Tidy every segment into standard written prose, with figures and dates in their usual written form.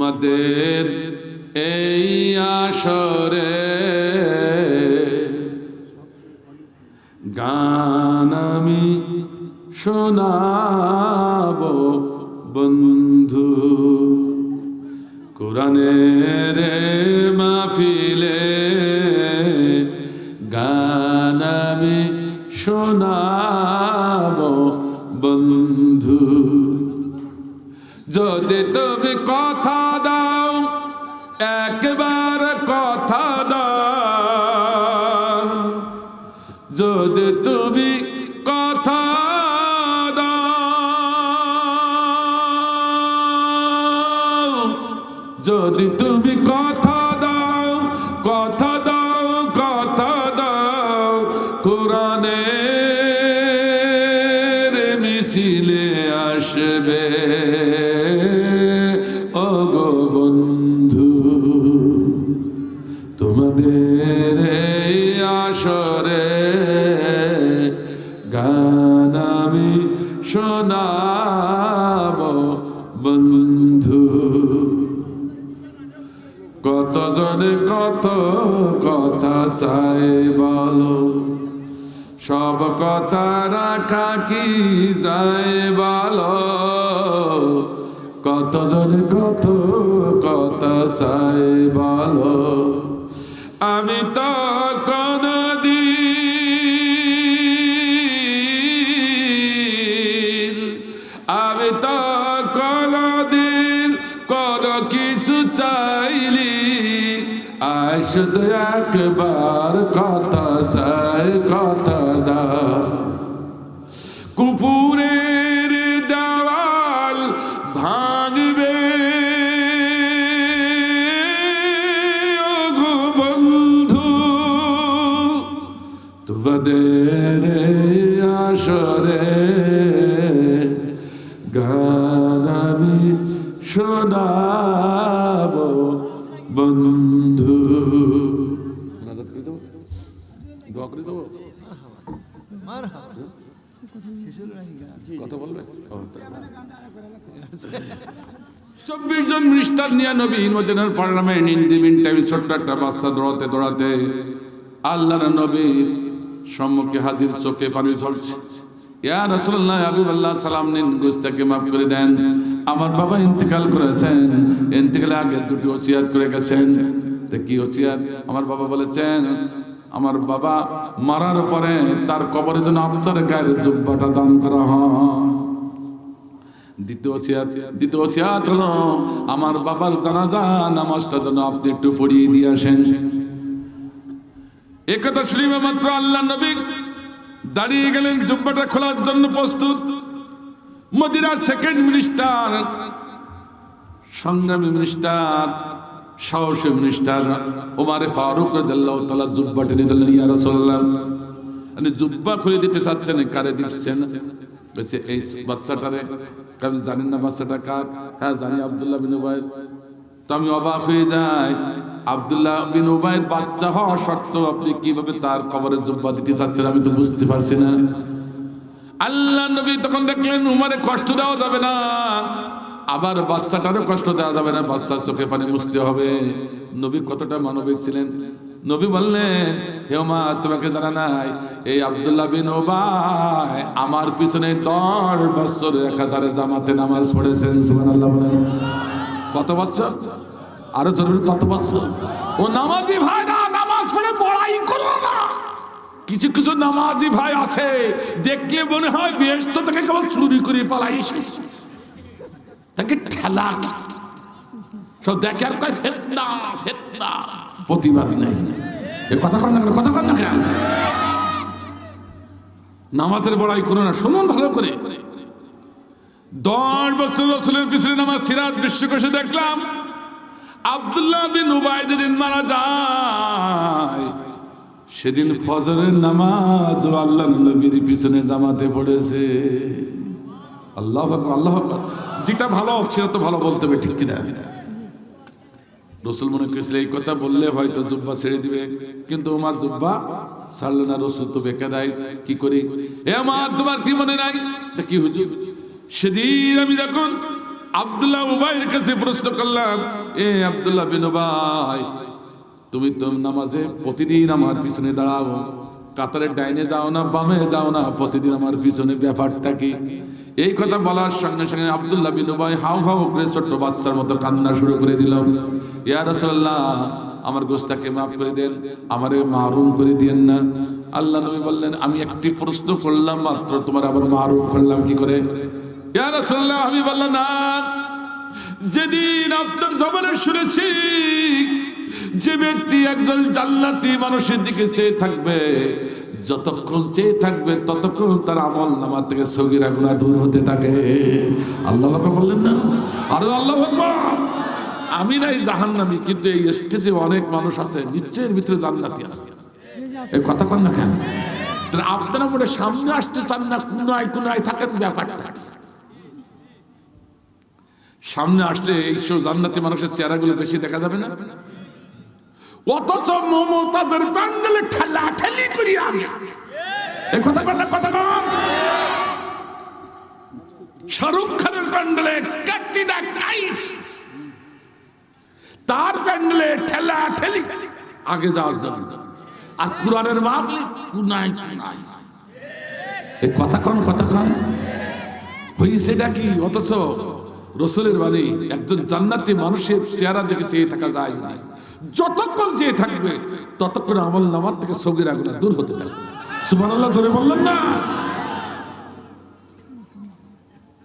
তোমাদের এই আসরে গান আমি শোনাবো বন্ধু, কোরআনের মাহফিলে গান আমি শোনাবো বন্ধু। যদি তুমি কথা দাও, একবার কথা দাও, যদি তুমি কথা দাও, যদি তুমি কথা দাও, কথা দাও, কথা দাও, কোরআনের মিছিলে আসবে ও গো বন্ধু। তোমাদের এই আসরে গান আমি শোনাবো বন্ধু। কতজনে কত কথা চাই বলো, সব কথা রাখা কি যায় বলো। কতজনে কত কথা চাই বলো, আমি তো কোনদিন, আমি তো কোনদিন কোনো কিছু চাইলি, আজ শুধু একবার কথা চাই, কথা দাও। কুপুরের দেওয়াল ভাঙবে ও গো বন্ধু, তোমাদের আসরে গান আমি শোনাবো বন্ধু। দোয়া করে দেবো, কথা বলবে। 24 জন মিনিস্টার নিয়ে নবী মদিনার parliament in the meantime ছোট্ট একটা বাচ্চা দৌড়াতে দৌড়াতে আল্লাহর নবীর সম্মুখে হাজির, চোখে পানি ঝরছে। ইয়া রাসূলুল্লাহ হাবিবাল্লাহ সালাম নিন, গুনাহকে maaf করে দেন। আমার বাবা ইন্তেকাল করেছেন, ইন্তেকালের আগে দুটি ওসিয়াত করে গেছেন। তা কি ওসিয়াত? আমার বাবা বলেছেন, আমার বাবা মারার পরে তার কবরে যেন আপনার গায়ের জুব্বাটা দান করা হয়। দ্বিতীয় ওসিয়াত হলো আমার বাবার জানাজা নামাজটা যেন আপনি একটু পড়িয়ে দিয়ে আসেন। একথা শুনিবে মাত্র আল্লাহ নবী দাঁড়িয়ে গেলেন, জুব্বাটা খোলার জন্য প্রস্তুত। মদিনার সেকেন্ড মিনিস্টার, সংগ্রামী মিনিস্টার, সাহসী মিনিস্টার ওমর ফারুক রাদিয়াল্লাহু তাআলা জুব্বাটা নিয়ে দিলেন। ইয়া রাসূলুল্লাহ, আপনি জুব্বা খুলে দিতে চাচ্ছেন, কারে দিচ্ছেন? বলছে এই বাচ্চাটারে। কারণ জানেন না বাচ্চাটা কার? হ্যাঁ জানি, আব্দুল্লাহ বিন উবাই। তো আমি অবাক হয়ে যাই, আব্দুল্লাহ বিন উবাইয়ের বাচ্চা হওয়া সত্ত্বেও আপনি কিভাবে তার কবরে জুব্বা দিতে চাচ্ছেন আমি তো বুঝতে পারছি না। আল্লাহ নবী তখন দেখলেন উমরে কষ্ট দেওয়া যাবে না, আবার বাচ্চাটারও কষ্ট দেওয়া যাবে না, বাচ্চার চোখে পানি মুছতে হবে। নবী কতটা মানবিক ছিলেন। নবী বললেন, হে ওমর, তোমাকে জানা নাই এই আব্দুল্লাহ বিন উবাই আমার পিছনে 10 বছর একাধারে জামাতে নামাজ পড়েছেন। সুবহানাল্লাহ। কত বছর? আরো জরুরি, কত বছর? ও নামাজি ভাই না, নামাজ পড়ে বড়াই করো না। কিছু কিছু নামাজি ভাই আছে দেখলে মনে হয় বেহেশত থেকে কেবল চুরি করে পালাই এসেছে, তাকে ঠেলা সব দেখে আর কয় ফেতনা ফেতনা, প্রতিবাদী নাই। এ কথা কর না, কথা কর না কেন? নামাজের বড়াই করো না, শুনুন ভালো করে। 10 বছর রাসূলের পিছনে নামাজ সিরাজ বিশ্বকোষে দেখলাম আব্দুল্লাহ বিন উবাই যেদিন মারা যায় সেদিন ফজরের নামাজ আল্লাহর নবীর পিছনে জামাতে পড়েছে। আল্লাহু আকবার, আল্লাহু আকবার। যেটা ভালো ছিল তো ভালো বলতে হবে, ঠিক কিনা? রসুল মনে করেছিল এই কথা বললে হয়তো জুব্বা ছেড়ে দিবে, কিন্তু ওমর জুব্বা ছাড়লে না। রসুল তো বেঁকে দেয়, কি করি? এ ওমর, তোমার কি মনে নাই? কি হুজুর, সেদিন আমি যখন আব্দুল্লাহ উবাইয়ের কাছে প্রশ্ন করলাম, এ আব্দুল্লাহ বিন উবাই, তুমি তো নামাজে প্রতিদিন আমার পিছনে দাঁড়াও, কাতারের ডাইনে যাও না বামে যাও না, প্রতিদিন আমার পিছনে, ব্যাপারটা কি? এই কথা বলার সঙ্গে সঙ্গে আব্দুল্লাহ বিন উবাই হাউ হাউ করে ছোট্ট বাচ্চার মতো কান্না শুরু করে দিল। ইয়া রাসূলুল্লাহ, আমার গোস্তাকে মাফ করে দেন, আমারে মারুম করে দিয়েন না। আল্লাহ নবী বললেন, আমি একটি প্রশ্ন করলাম মাত্র, তোমার আবার মারুম করলাম কি করে? ইয়া রাসূলুল্লাহ, আমি বললাম না, যেদিন আপনার জবানে শুনেছি যে ব্যক্তি একজন জান্নাতি মানুষের দিকে চেয়ে থাকবে, যতক্ষণ চেয়ে থাকবে ততক্ষণ তার আমল নামা থেকে সগীরা গুনাহ দূর হতে থাকে। আল্লাহু আকবার বললেন না? আর আল্লাহু আকবার। আমি নাই জাহান্নামী, কিন্তু এই স্টেজে অনেক মানুষ আছে নিশ্চয়ের ভিতরে জান্নাতি আছে। এই কথা কন না কেন? তাহলে আপনারা মনে সামনে আসতে চান না, কোনায় কোনায় থাকেন, ব্যাপারটা সামনে আসলে এইসব জান্নাতি মানুষের চেহারাগুলো বেশি দেখা যাবে না? অথচ মমতাজের প্যান্ডেলে ঠেলা ঠেলি করি আমি। এই কথা কন না, কথা কন। শাহরুখ খানের প্যান্ডেলে ক্যাটরিনা কাইফ, তার প্যান্ডেলে ঠেলা ঠেলি আগে যাওয়ার জন্য, আর কুরআনের মাহফিলে কুনায় কুনায়। এই কথা কন, কথা কন। হইছেটা কি? অথচ রাসূলের বাণী, একজন জান্নাতি মানুষের চেহারা দেখে চেয়ে থাকা যায় না, যতক্ষণ চেয়ে থাকবে ততক্ষণ আমল নামার থেকে সগীরা গুনাহ দূর হতে থাকবে। সুবহানাল্লাহ, জোরে বললেন না?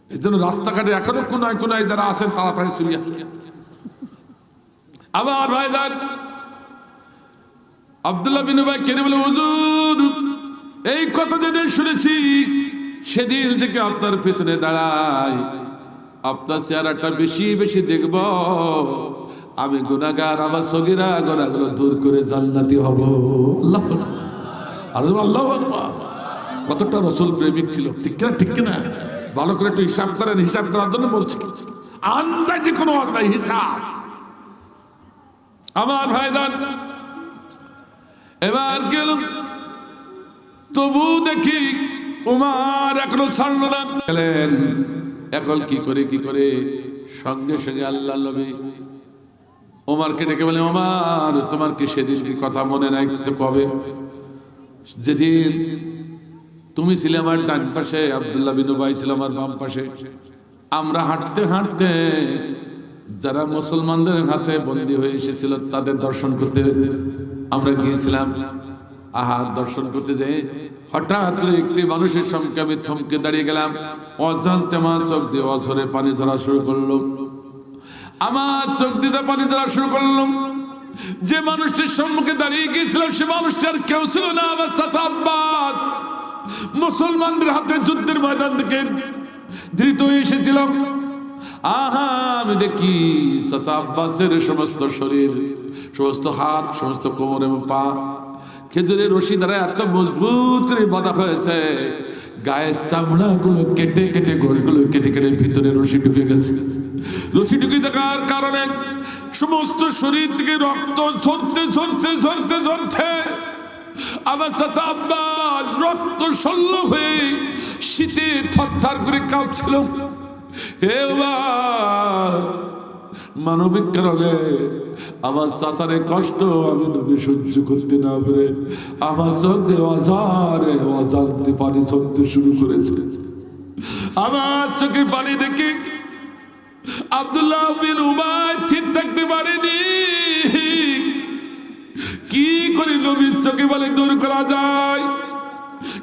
এই জন্য রাস্তাঘাটে এখনো কোনায় কোনায় যারা আছেন তাড়াতাড়ি চলে আসুন। আবার ভাইজান আব্দুল্লাহ বিন উবাই কেঁদে বলে, হুজুর, এই কথা যেদিন শুনেছি সেদিন থেকে আপনার পেছনে দাঁড়াই, আপনার চেহারাটা বেশি বেশি দেখব, আমি গুনাহগার, আমার সগীরা গুনাহগুলো দূর করে জান্নাতি হব। আল্লাহ আল্লাহু আকবার। কতটা রাসূল প্রেমিক ছিল, ঠিক কিনা? ঠিক কিনা? ভালো করে একটু হিসাব করেন, হিসাব করার জন্য বলছি, আন্দাজে কোনো ওয়াজ নাই, হিসাব। আমার ভাইজান এবার গেল, তবু দেখি উমার এখনো ছাড়ল না। গেলেন, এখন কি করে কি করে সঙ্গে সঙ্গে আল্লাহ নবী ওমরকে ডেকে বলে, ওমর, তোমার কি সেদিন কি কথা মনে নাই? তো কবে? যেদিন তুমি ছিলে আমার ডান পাশে, আব্দুল্লাহ বিন উবাই ছিল আমার বাম পাশে, আমরা হাঁটতে হাঁটতে যারা মুসলমানদের হাতে বন্দী হয়ে এসেছিল তাদের দর্শন করতে আমরা গিয়েছিলাম। আহা, দর্শন করতে যাই হঠাৎ করে একটি মানুষের সঙ্গে আমি থমকে দাঁড়িয়ে গেলাম। অজান্তে আমার চোখ দিয়ে অঝরে পানি ধরা শুরু করলো, আমার চোখ দিয়ে পানি ধরা শুরু করলো। যে মানুষটির সম্মুখে দাঁড়িয়ে গিয়েছিলাম সে মানুষটার কেউ ছিল না, আমার চাচা আব্বাস। মুসলমানদের হাতে যুদ্ধের ময়দান থেকে ধৃত হয়ে এসেছিলাম। আহা, আমি দেখি চাচা আব্বাসের সমস্ত শরীর, সমস্ত হাত, সমস্ত কোমর এবং পা খেজুরের রশি দ্বারা এত মজবুত করে বাঁধা হয়েছে, গায়ের চামড়া গুলো কেটে কেটে, গোশগুলো কেটে কেটে ভিতরে রশি ঢুকে গেছে। রশি ঢুকে থাকার কারণে সমস্ত শরীর থেকে রক্ত ঝরতে ঝরতে ঝরতে ঝরতে আমার চাচা আব্বাস রক্ত শল্য হয়ে শীতে থরথর করে কাঁপছিল। হে মানবিক কারণে আমার চাচারে কষ্ট আমি নবী সহ্য করতে না পারে আমার চোখে অজারে অজান্তে পানি চলতে শুরু করেছে। আমার চোখে পানি দেখে আব্দুল্লাহ বিন উবাই ঠিক থাকতে পারেনি। কি করে নবীর চোখে পানি দূর করা যায়,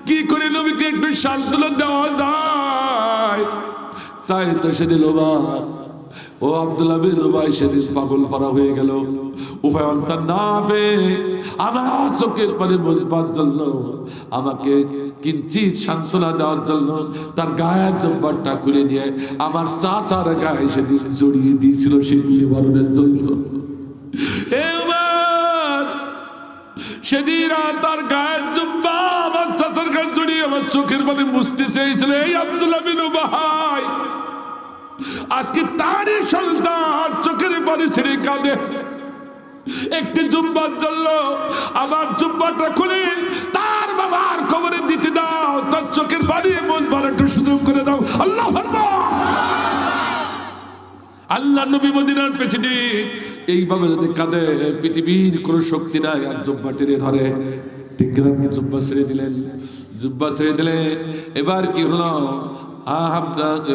কি করে নবীকে একটু সান্ত্বনা দেওয়া যায়, তাই তো সেদিন ও আব্দুল্লাহ বিন উবাই সেদিন পাগল পারা হয়ে গেল। উপায় অন্তর না পেয়ে আমার চোখের পানি বুঝবার জন্য, আমাকে কিঞ্চিত সান্ত্বনা দেওয়ার জন্য তার গায়ের জব্বরটা খুলে নিয়ে আমার চাচার গায়ে সেদিন জড়িয়ে দিয়েছিল সেই নিবারণের জন্য। সেদিন তার গায়ের জব্বা আমার চাচার গায়ে জড়িয়ে আমার চোখের পানি মুছতে চেয়েছিল এই আব্দুল্লাহ বিন উবাই। আজকে তারই সন্তান চোখের পানি ছেড়ে কাঁদে। একটি জুব্বার জন্য আমার জুব্বাটা খুলে তার বাবার কবরে দিতে দাও, তার চোখের পানি মুছবার একটু সুযোগ করে দাও। আল্লাহু আকবার। আল্লাহ নবী মদিনার প্রেসিডেন্ট এইভাবে যদি কাঁদে, পৃথিবীর কোন শক্তি নাই আর জুব্বা টেনে ধরে, ঠিক না? জুব্বা ছেড়ে দিলেন, জুব্বা ছেড়ে দিলে এবার কি হলো?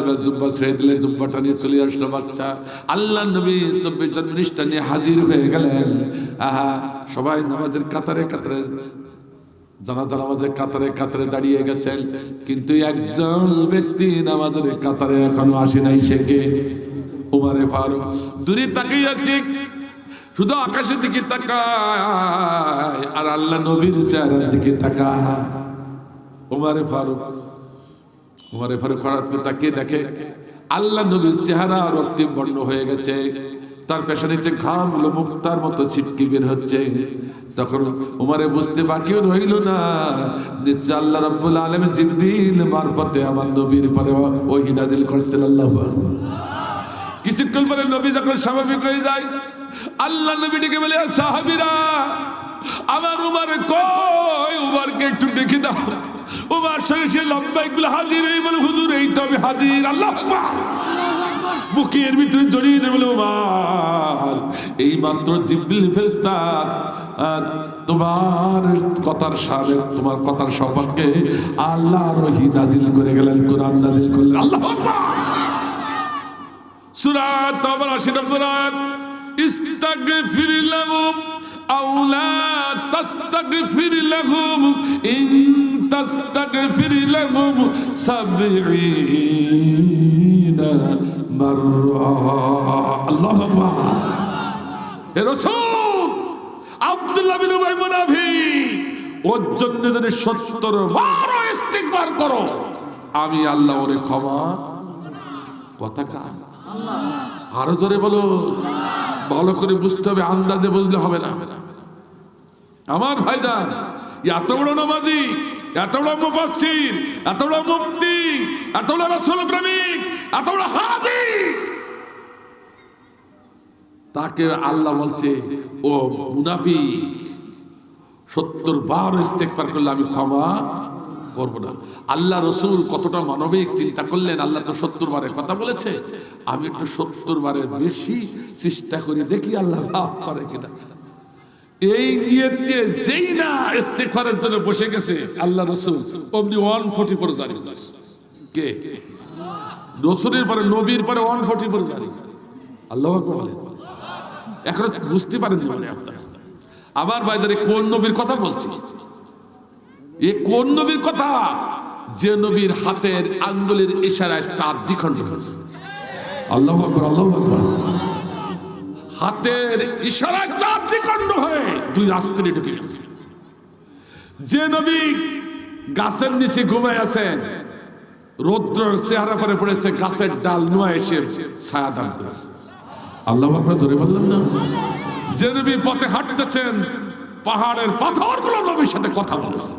এবার জুব্বা ছেড়ে দিলে, জুব্বাটা নিয়ে চলে আসলো বাচ্চা। আল্লাহ নবী 24 জন মিনিস্টার নিয়ে হাজির হয়ে গেলেন। সবাই নামাজের কাতারে কাতারে, জানাজা নামাজের কাতারে কাতারে দাঁড়িয়ে গেছেন, কিন্তু একজন ব্যক্তি নামাজের কাতারে এখনো আসে নাই। সে কে? উমারে ফারুক। দূরে তাকিয়ে আছে, শুধু আকাশের দিকে তাকায় আর আল্লাহ নবীর চেহারার দিকে তাকায়। উমারে ফারুক হঠাৎ তাকিয়ে দেখে আল্লাহ নবীর চেহারা রক্তিম বর্ণ হয়ে গেছে, তার পেছনেতে ঘামগুলো মুক্তার মতো ছিটকে বের হচ্ছে। তখন উমারে বুঝতে বাকিও রইল না, নিশ্চয় আল্লাহ রাব্বুল আলামিন জিবরিল মারফতে আমার নবীর পরে ওহী নাযিল করেছেন। আল্লাহু আকবার। কিছুক্ষণ পরে নবী যখন স্বাভাবিক হয়ে যায়, আল্লাহ নবী ডেকে বলে, সাহাবীরা আমার উমারে কই? উমারকে একটু দেখে দাও। উমার সঙ্গে সে লম্বাইক বলে হাজির হয়ে বলে, হুজুর এই তো আমি হাজির। আল্লাহু আকবার। বুকের ভিতরে জড়িয়ে দিয়ে বলে, উমার এই মাত্র জিবরিল ফেরেশতা তোমার কথার সাথে, তোমার কথার সপক্ষে আল্লাহর ওহী নাযিল করে গেলেন, কোরআন নাযিল করলেন। আল্লাহু আকবার। সূরা তাওবার ৮০ নম্বর আয়াত, ইস্তাগফির লাহুম আও লা তাস্তাগফির লাহুম ইন তাস্তাগফির লাহুম ৭০ মাররা। আল্লাহু আকবার। হে রাসূল, আব্দুল্লাহ বিন উবাই মুনাফিক ওর জন্য যদি ৭০ বার ইস্তিগফার করো, আমি আল্লাহ ওরে ক্ষমা। কথা কার? আরো জোরে বলো। ভালো করে বুঝতে হবে, আন্দাজে বুঝলে হবে না। আমার ভাইজান, এত বড় নামাজি, এত বড় মুফাসসির, এত বড় মুফতি, এত বড় রাসূল প্রেমিক, এত বড় হাজী, তাকে আল্লাহ বলছে ও মুনাফিক, ৭০ বার ইস্তেগফার করলে আমি ক্ষমা করব না। আল্লাহ রসুল কতটা মানবিক চিন্তা করলেন। আল্লাহ তো ৭০ বারের কথা বলেছে, আমি একটু ৭০ বারের বেশি চেষ্টা করি, দেখি আল্লাহ মাফ করে কিনা। এই নিয়ত নিয়ে যেই না ইস্তেগফারের জন্য বসে গেছে আল্লাহ রসুল, অমনি 144 জারি করেছে। কে? রসুলের পরে, নবীর পরে 144 জারি। আল্লাহু আকবার বলেন। এখন বুঝতে পারেন মানে আপনারা আমার ভাইদের কোন নবীর কথা বলছি? এ কোন নবীর কথা? যে নবীর হাতের আঙ্গুলের ইশারায় চাঁদ দ্বিখণ্ডিত হয়েছে। আল্লাহু আকবার, আল্লাহু আকবার। হাতের ইশারায় চাঁদ দ্বিখণ্ড হয়ে 2 রাস্তায় ঢুকে গেছে। যে নবী গাছের নিচে ঘুমায় আছেন, রৌদ্রের চেহারা করে পড়েছে, গাছের ডাল নোয়া এসে ছায়া দান করেছে। আল্লাহু আকবার জোরে বললেন না? যে নবী পথে হাঁটতেছেন, পাহাড়ের পাথরগুলো নবীর সাথে কথা বলেছে।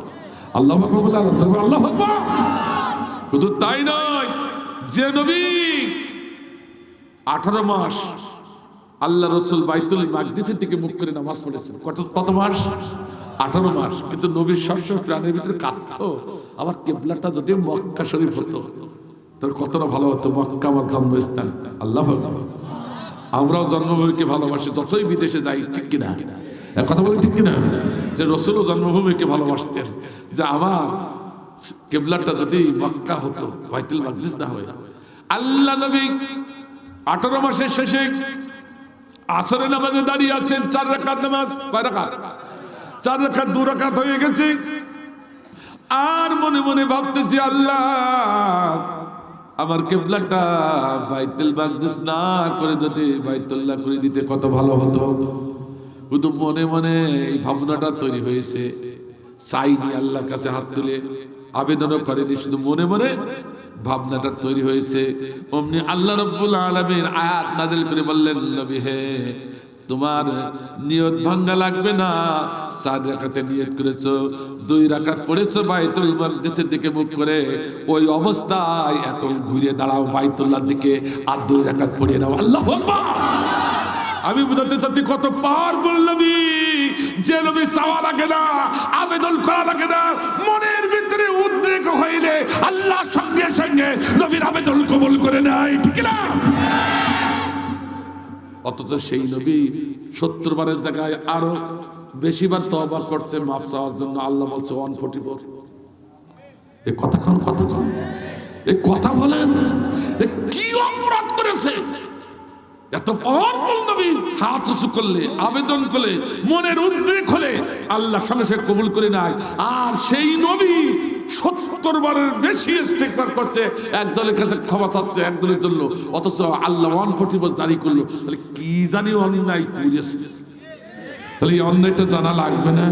আল্লাহু আকবার বলে আল্লাহু আকবার। শুধু তাই নয়, যে নবী 18 মাস আল্লাহ রসুল বাইতুল মাকদিসের দিকে মুখ করে নামাজ পড়েছেন। কত মাস? 18 মাস। কিন্তু নবীর সবসময় প্রাণের ভিতরে কাঁদতো, আবার কিবলাটা যদি মক্কা শরীফ হতো তাহলে কতটা ভালো হতো। মক্কা আমার জন্মস্থান। আল্লাহু আকবার। আমরাও জন্মভূমিকে ভালোবাসি, যতই বিদেশে যাই, ঠিক কিনা? কথা বলি ঠিক কিনা? যে রসুলও জন্মভূমিকে ভালোবাসতেন, যে আমার কিবলাটা যদি মক্কা হতো, বাইতুল মাকদিস না হয়। আল্লাহ নবী 18 মাসের শেষে আসরের নামাজে দাঁড়িয়ে আছেন। 4 রাকাত নামাজ। কয় রাকাত? 4 রাকাত। 2 রাকাত হয়ে গেছে। আর মনে মনে ভাবতেছি, আল্লাহ আমার কিবলাটা বাইতুল মাকদিস না করে যদি বাইতুল্লাহ করে দিতে কত ভালো হতো। শুধু মনে মনে এই ভাবনাটা তৈরি হয়েছে। চাইনি আল্লাহর কাছে হাত তুলে, আবেদনও করেনি, শুধু মনে মনে ভাবনাটা তৈরি হয়েছে। অমনি আল্লাহ রাব্বুল আলামিন আয়াত নাযিল করে বললেন, নবী হে, তোমার নিয়ত ভাঙা লাগবে না। 4 রাকাতে নিয়ত করেছো, 2 রাকাত পড়েছো বাইতুল মাকদিসের দিকে মুখ করে, ওই অবস্থায় এত ঘুরে দাঁড়াও বাইতুল্লাহর দিকে, আর 2 রাকাত পড়ে নাও। আল্লাহু আকবার। আমি বুঝাতে চাচ্ছি কত পাওয়ারফুল নবী। যে নবী চাওয়া লাগে না, আবেদন করা লাগে না, মনের ভিতরে উদ্রেক হইলে আল্লাহ সঙ্গে সঙ্গে নবীর আবেদন কবুল করে নেয়, ঠিক না? অথচ সেই নবী 70 বারের জায়গায় আরো বেশিবার তওবা করছে মাফ চাওয়ার জন্য। আল্লাহ বলছে 144। এই কতক্ষণ এই কথা বলেন, কি অপরাধ করেছে? এত পাওয়ারফুল নবী হাত উঁচু করলে, আবেদন করলে, মনের উদ্রেক হলে আল্লাহ সঙ্গে সে কবুল করে নেয়। আর সেই নবী 70 বারের বেশি ইস্তেগফার করছে, একজনের কাছে ক্ষমা চাচ্ছে একজনের জন্য, অথচ আল্লাহ 144 জারি করলো। তাহলে কি জানি অন্যায় করেছে? তাহলে এই অন্যায়টা জানা লাগবে না?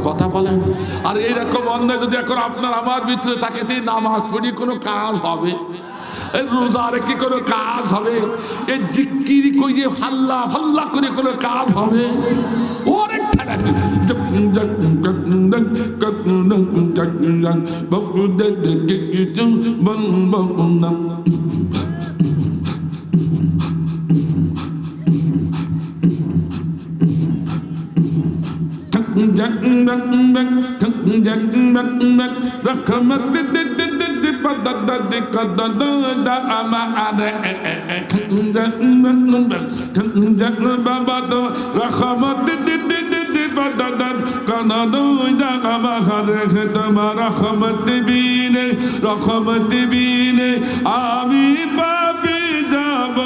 কথা বলেন। আর এইরকম অন্যায় যদি এখন আপনার আমার ভিতরে থাকে, নামাজ পড়ি কোনো কাজ হবে? রোজা রেখে কোনো কাজ হবে? এই জিকির করে হাল্লা ফাল্লা করে কোনো কাজ হবে? ওরে আমি পাপী যাব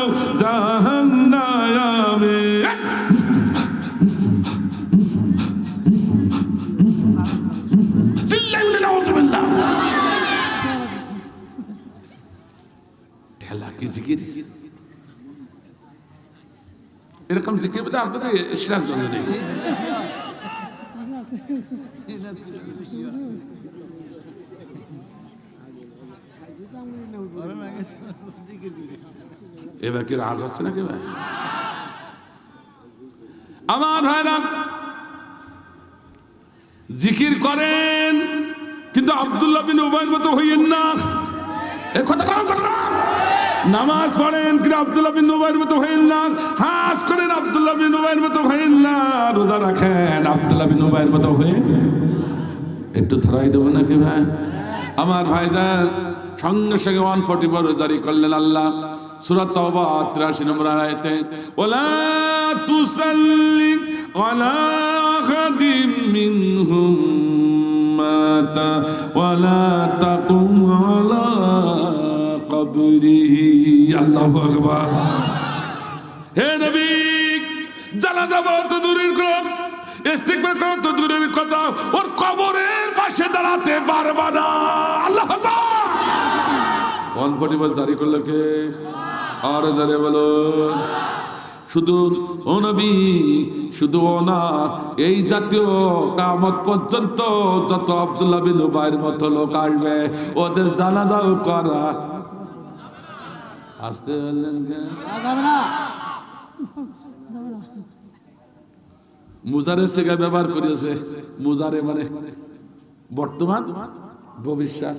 জাহান্নামে। এরকম জিকির বলতে আপনাদের সিরাজ জন্য নেই। এবার কি রাগ হচ্ছে নাকি ভাই? আমার ভাইরা জিকির করেন, কিন্তু আব্দুল্লাহ বিন উবাইর মতো হইয়েন না। নামাজ পড়েন, কিন্তু আব্দুল্লাহ বিন উবাইর মতো হইয়েন না। হাজ করেন, আব্দুল্লাহ বিন উবাইর মতো হইয়েন না। রোজা রাখেন, আব্দুল্লাহ বিন উবাইর মতো হয়ে একটু ধরাই দেবো নাকি ভাই? আমার ভাইদের সঙ্গে সঙ্গে 144 জারি করলেন আল্লাহ। সূরা তাওবা 83 নম্বর আয়াতে, ওয়ালা তুসাল্লি আলা আহাদিম মিনহুম মাতা ওয়ালা তাকুম আলা কবরিহি। আল্লাহু আকবার। হে নবী, জানাজা তো দূরের কথা, ইস্তিগফার করা তো দূরের কথা, ওর কবরের পাশে দাঁড়াতে পারবা না। আল্লাহু আকবার। 144 জারি করলো কে? আর জারে বলো। শুধু ও নবী, শুধু ও না, এই জাতীয় কিয়ামত পর্যন্ত যত আব্দুল্লাহ বিন উবাইর মতো লোক আসবে, ওদের জানাজাও করা আসতে বললেন যাবে না। মুজারে সেগা ব্যবহার করেছে। মুজারে মানে বর্তমান, ভবিষ্যৎ।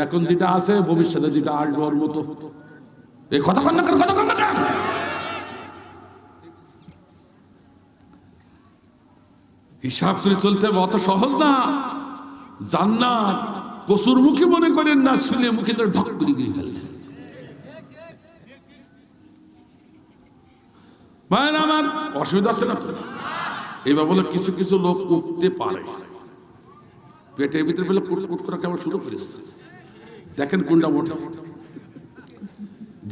এখন যেটা আছে, ভবিষ্যতে যেটা আসবে ওর মতো। এই কথা কন না, কথা কন না। হিসাব করে চলতে হবে, অত সহজ না। জান্নাত কসুর মুখে মনে করেন না, শুনে মুখে তো ঢক করে গিয়ে ফেললেন। ভাই আমার অসুবিধা আছে না? এবার বলে কিছু কিছু লোক উঠতে পারে, পেটের ভিতরে বলে কুটকুট করা কেমন শুরু করেছে। দেখেন কোনটা ওঠে,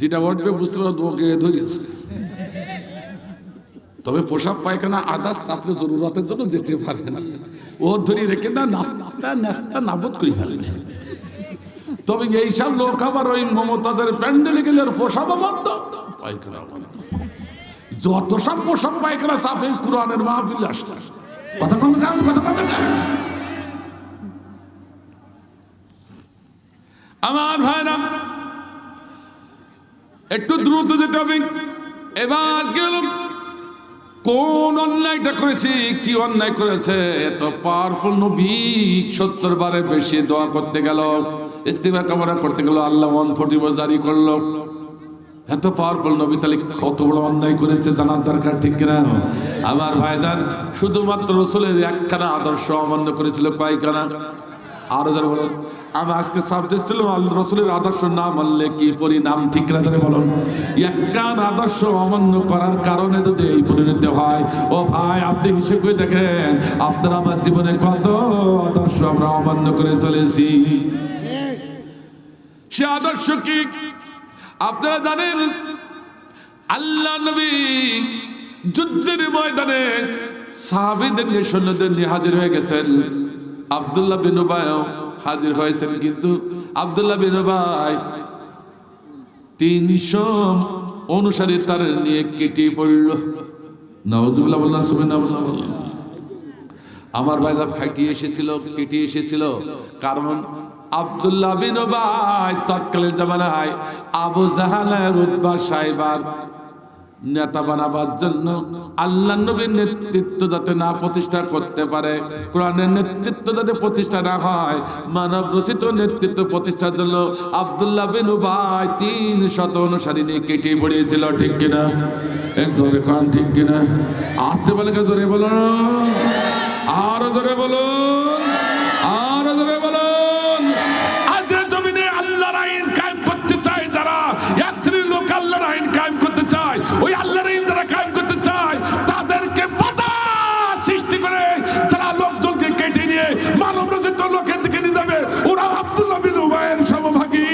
যেটা উঠবে বুঝতে পারো ওকে ধরিয়েছে। তবে পোশাক পায়খানা আদার্স আপনি জরুরতের জন্য যেতে পারবে না। ও ধরিয়ে রেখে না নাস্তা নাস্তা নাবদ করে ফেলবে। তবে এইসব লোক আবার ওই মমতাদের প্যান্ডেলে গেলে পোশাক বন্ধ, পায়খানা বন্ধ। যত সব পোশাক পায়খানা চাপে কোরআনের মাহফিলে আসতে কথা কম কথা কম। আমার ভাইরা একটু দ্রুত যেতে হবে। এবার গেল কোন অন্যায়টা করেছি, কি অন্যায় করেছে? এত পাওয়ারফুল নবী 70 বারের বেশি দোয়া করতে গেল, ইস্তিগফার কামনা করতে গেল, আল্লাহ 144 জারি করলো। এত পাওয়ারফুল নবী, তাহলে কত বড় অন্যায় করেছে জানার দরকার, ঠিক কিনা? আমার ভাইদান শুধুমাত্র রাসূলের একখানা আদর্শ অমান্য করেছিল কয়খানা? আরো যারা বলো, আমার আজকে সাবজেক্ট ছিল আল্লাহ রাসূলের আদর্শ না মানলে কি পরিণাম, ঠিক না ধরে বলুন। একটা আদর্শ অমান্য করার কারণে যদি এই পরিণতি হয়, ও ভাই আপনি হিসেব করে দেখেন আপনার আমার জীবনে কত আদর্শ আমরা অমান্য করে চলেছি। সে আদর্শ কি আপনারা জানেন? আল্লাহ নবী যুদ্ধের ময়দানে সাহাবীদের নিয়ে সৈন্যদের নিয়ে হাজির হয়ে গেছেন। আব্দুল্লাহ বিন উবাই হাজির হয়েছেন, কিন্তু আব্দুল্লাহ বিন উবাই 300 অনুসারী তার নিয়ে কেটে পড়ল। নাউজুবিল্লাহ বললেন, সুবহানাল্লাহ বললেন। আমার ভাইরা ফাইটিয়ে এসেছিল, কেটে এসেছিল, কারণ আব্দুল্লাহ বিন উবাই তৎকালীন জামানায় আবু জাহাল উতবা সাইবার নেতা বানাবার জন্য আল্লাহ নবীর নেতৃত্ব যাতে না প্রতিষ্ঠা করতে পারে, কোরআনের নেতৃত্ব যাতে প্রতিষ্ঠা না হয়, মানব রচিত নেতৃত্ব প্রতিষ্ঠার জন্য আব্দুল্লাহ বিন উবাই 300 অনুসারী নিয়ে কেটে পড়িয়েছিল, ঠিক কিনা? একদমই কান ঠিক কিনা? আসতে বলে কে জোরে বলুন, আরো জোরে বলুন, আরো জোরে বলুন। আজ জমিনে আল্লাহর আইন কায়েম করতে চায় যারা, এক শ্রেণীর লোক আল্লাহর আইন কায়েম করতে চায়, ওই আল্লাহর আইন যারা কায়েম করতে চায় তাদেরকে বাধা সৃষ্টি করে যারা লোকজনকে কেটে নিয়ে মানব রচিত লোকের দিকে নিয়ে যাবে, ওরা আব্দুল্লাহ বিন উবাইয়ের সমভাগী।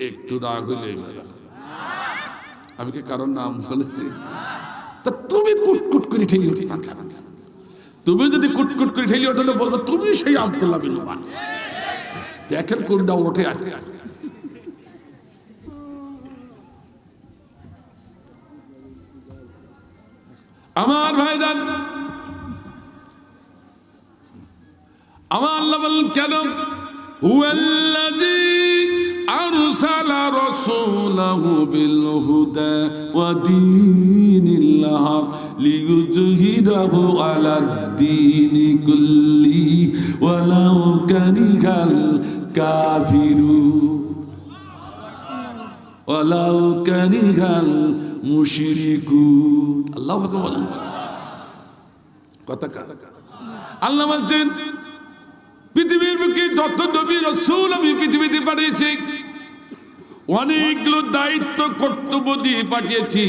একটু রাগ হইলে আমি কি কারণ নাম বলেছি? তা তুমি কুটকুট করে ঠেলি উঠি, তুমি যদি কুটকুট করে ঠেলি ওঠে তো বলবো তুমি সেই আব্দুল্লাহ বিন উবাই। দেখেন কোনটা ওঠে আসে। আমার ভাইজান, আমার আল্লাহ বলেন কেন? হুয়াল্লাযী আরসালা রাসূলাহু বিল হুদা ওয়া দীনিল হক লিইয়ুযহিরাহু আলাদ দীনি কুল্লি ওয়ালাউ কারিহাল কাফিরুন ওয়ালাউ কারিহাল মুশরিকুন। আল্লাহু আকবার বলেন। কথা আল্লাহ বলছেন পৃথিবীর বুকে যত নবী রাসূল আমি পৃথিবীতে পাঠিয়েছি, অনেকগুলো দায়িত্ব কর্তব্য দিয়ে পাঠিয়েছি,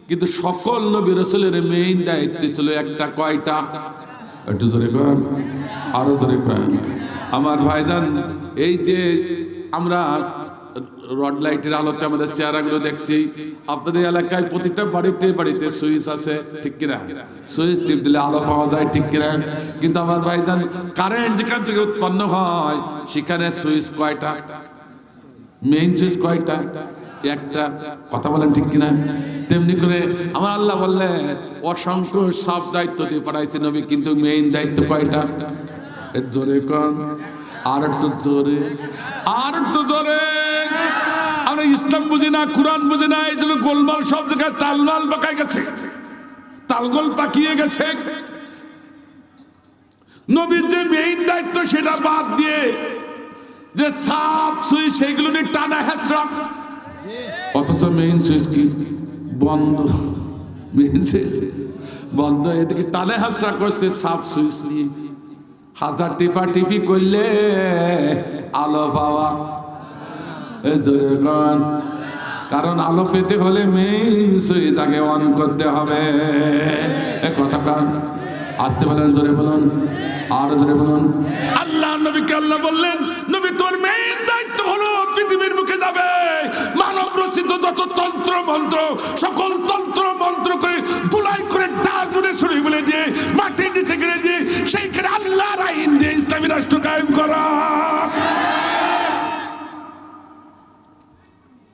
কিন্তু সকল নবী রাসূলের মেইন দায়িত্ব ছিল একটা। কয়টা? একটু জোরে কর, আরো জোরে কর। আমার ভাইজান, এই যে আমরা রড লাইটের আলোতে আমাদের চেহারাগুলো দেখছি, আপনাদের এলাকায় প্রতিটা বাড়িতে বাড়িতে সুইচ আছে, ঠিক কিনা? সুইচ টিপ দিলে আলো পাওয়া যায়, ঠিক কিনা? কিন্তু আমার ভাইজান কারেন্ট যেখান থেকে উৎপন্ন হয় সেখানে সুইচ কয়টা? মেইন সুইচ কয়টা? একটা। কথা বলেন ঠিক কিনা? তেমনি করে আমার আল্লাহ বললেন অসংখ্য সব দায়িত্ব দিয়ে পাঠাইছে নবী, কিন্তু মেইন দায়িত্ব কয়টা? জোরে কর, আর একটু জোরে, আর একটু জোরে। আমরা ইসলাম বুঝি না, কোরআন বুঝি না, এই জন্য গোলমাল সব জায়গায় তালমাল পাকায় গেছে, তালগোল পাকিয়ে গেছে। নবীর যে মেইন দায়িত্ব সেটা বাদ দিয়ে যে সাপ সুইচ সেগুলো নিয়ে টানা হেঁচড়া, অথচ মেইন সুইচ কি? বন্ধ। মেইন সুইচ বন্ধ, এদিকে টানা হেঁচড়া করছে সাপ সুইচ নিয়ে। হাজার টিপা টিপি করলে আলো পাওয়া, কারণ আলো পেতে হলে মেইন সুইচ আগে অন করতে হবে। কথা কান আসতে বলেন, জোরে বলুন, আর জোরে বলুন। আল্লাহ নবীকে আল্লাহ বললেন, নবী তোর মেইন দায়িত্ব হলো পৃথিবীর বুকে যাবে, মানব রচিত যত তন্ত্র মন্ত্র, সকল তন্ত্র মন্ত্র করে ধুলাই করে ডাস্টবিনে ছুড়ে ফেলে দিয়ে মাটির নিচে গেড়ে দিয়ে সেইখানে আল্লাহর আইন দিয়ে ইসলামী রাষ্ট্র কায়েম করা।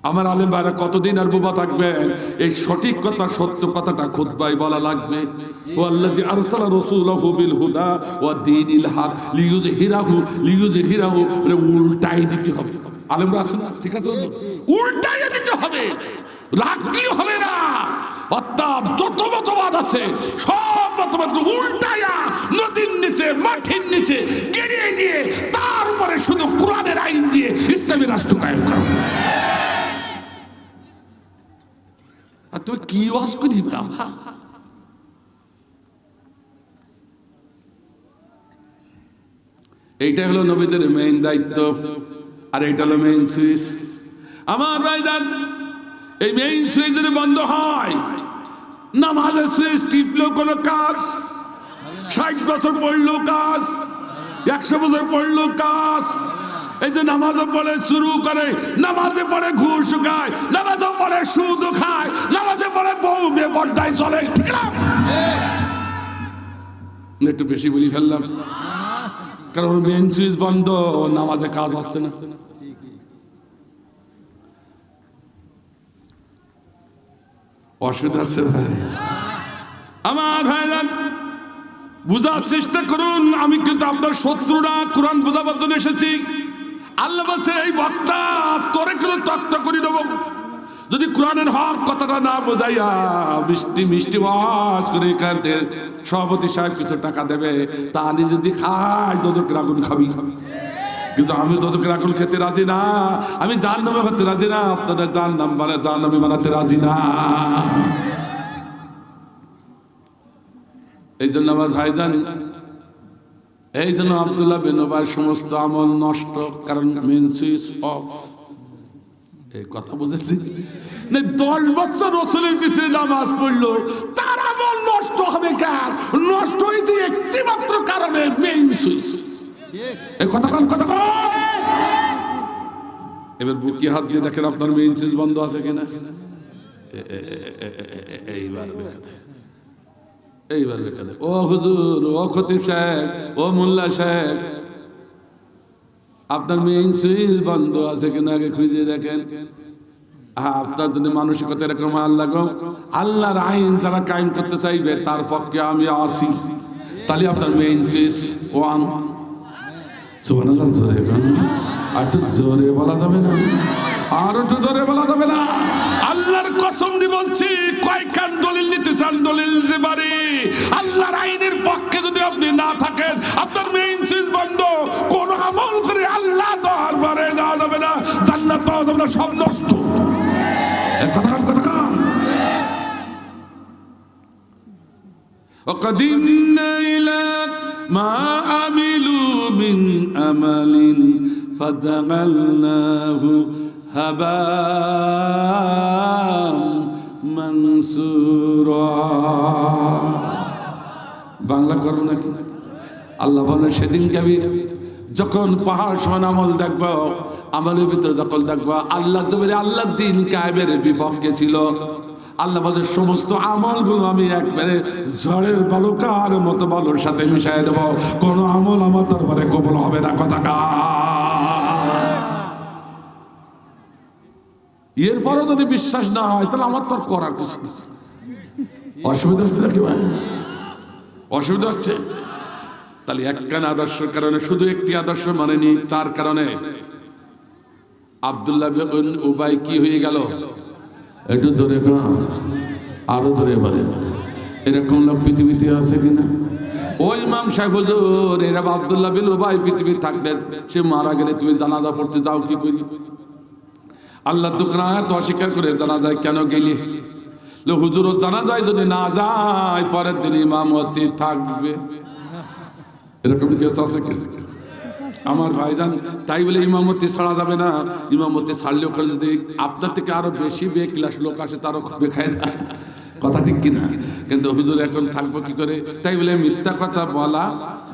আমার আলেম ভাইরা কতদিন আর বোবা থাকবেন? এই সঠিক কথা, সত্য কথাটা খুতবায় বলা লাগবে। ওয়াল্লাযী আরসালা রাসূলাহু বিল হুদা ওয়া দীনিল হক লিইয়ুযহিরাহু উল্টাই দিতে হবে। আলেমরা আছেন, ঠিক আছে, উল্টাই দিতে হবে, রাগলি হবে না। অর্থাৎ যত মতবাদ আছে সব মতবাদকে উল্টায়া নদীর নিচে মাটির নিচে গেড়িয়ে দিয়ে তার উপরে শুধু কোরআনের আইন দিয়ে ইসলামী রাষ্ট্র কায়েম করা। আর তুমি কি ওয়াজ করি? এইটা হলো নবীদের মেইন দায়িত্ব, আর এটা হলো মেইন সুইচ। আমার ভাইজান, এই মেইন সুইচ যদি বন্ধ হয়, নামাজের সুইচ টিপলেও কোনো কাজ, 60 বছর পড়লেও কাজ, 100 বছর পড়লেও কাজ। এই যে নামাজও পড়ে শুরু করে, নামাজে পড়ে ঘুষ খায়, নামাজও পড়ে সুদ খায়, নামাজে পড়ে বউ বেপরদায় চলে, ঠিক না? একটু বেশি বলি ফেললাম, কারণ মেইন সুইচ বন্ধ, নামাজে কাজ হচ্ছে না। অসুবিধা আছে আমার ভাইজান, বুঝার চেষ্টা করুন। আমি কিন্তু আপনার শত্রু না, কোরআন বোঝাবার জন্য এসেছি। আল্লাহ বলছে, এই বক্তা তোরে কিন্তু তক্ত করে দেবো যদি কোরআনের হক কথাটা না বোঝাইয়া মিষ্টি মিষ্টি ওয়াজ করে এখানে সভাপতি সাহেব কিছু টাকা দেবে, তা আমি যদি খাই দোজকের আগুন খাবি। কিন্তু আমি দোজকের আগুন খেতে রাজি না, আমি জাহান্নামে খেতে রাজি না, আপনাদের জাহান্নামে বানাতে রাজি না। এই জন্য আমার ভাইজান, এই জন্য আব্দুল্লাহ বিন উবাইর সমস্ত আমল নষ্ট, কারণ মেইন সুইচ অফ। এই কথা বুঝেছি? 10 বছর রাসূলের পিছনে নামাজ পড়লো, তার আমল নষ্ট হবে কেন? নষ্ট হয়েছে একটি মাত্র কারণে, মেইন সুইচ। এই কথা কোন কথা কোন? এবার বুকে হাত দিয়ে দেখেন আপনার মেইন সুইচ বন্ধ আছে কিনা। এইবার বেকা দেয়, ও হুজুর, ও খতিব সাহেব, ও মোল্লা সাহেব, আপনার মেইন সুইচ বন্ধ আছে কিনা আগে খুঁজে দেখেন। আপনার জন্য মানসিকতা এরকম, আল্লাহর আইন যারা কায়েম করতে চাইবে তার পক্ষে আমি আসি, তাহলে আপনার মেইন সুইচ ওয়ান। সুবহানাল্লাহ, জোরে আর একটু জোরে বলা যাবে না, আর একটু জোরে বলা যাবে না। আল্লাহর কসম দিয়ে বলছি, কয়খান দলিল নিতে চান দলিল দিতে পারি। আল্লাহর আইনের পক্ষে যদি আপনি না থাকেন, আপনার মেইন সুইচ বন্ধ, কোন আমল করে আল্লাহ দরবারে যাওয়া যাবে না, জান্নাত পাওয়া যাবে না, সব নষ্ট। কথা وقدمنا إلى ما عملوا من عمل فجعلناه هباء منثورا। বাংলা করো নাকি? আল্লাহ বলেন, সেদিনকে আমি যখন পাহাড় সমান আমল দেখবো, আমলের ভিতরে যখন দেখবো আল্লাহ জমিনে আল্লাহর দিন কায়েমের বিপক্ষে ছিল, আল্লাহ বলে সমস্ত আমলগুলো আমি একবারে ঝড়ের বালুকার মতো বালুর সাথে মিশাই দেবো, কোন আমল আমার দরবারে কবুল হবে না। কথা এরপরও যদি বিশ্বাস না হয়, তাহলে আমার তো আর করার কিছু। অসুবিধা হচ্ছে নাকি ভাই? অসুবিধা হচ্ছে? তাহলে একখানা আদর্শের কারণে, শুধু একটি আদর্শ মানেনি, তার কারণে আব্দুল্লাহ বিন উবাই কি হয়ে গেল? একটু জোরে আরো জোরে বলে, এরকম লোক পৃথিবীতে আছে কিনা? ওই ইমাম সাহেব হুজুর, এরা আব্দুল্লাহ বিন উবাই পৃথিবী থাকবেন, সে মারা গেলে তুমি জানাজা পড়তে যাও কি করি? আল্লাহ দোকান আয়াত অস্বীকার করে জানাজায় কেন গেলি? হুজুর, জানাজায় যদি না যায় পরের দিন ইমামতি থাকবে। এরকম কেস আছে কি আমার ভাইজান? তাই বলে ইমামতি ছাড়া যাবে না। ইমামতি ছাড়লেও করে যদি আপনার থেকে আরো বেশি বে ক্লাস লোক আসে, তারও বেখায় না। কথা ঠিক কিনা? কিন্তু হুজুর এখন থাকবো কি করে? তাই বলে মিথ্যা কথা বলা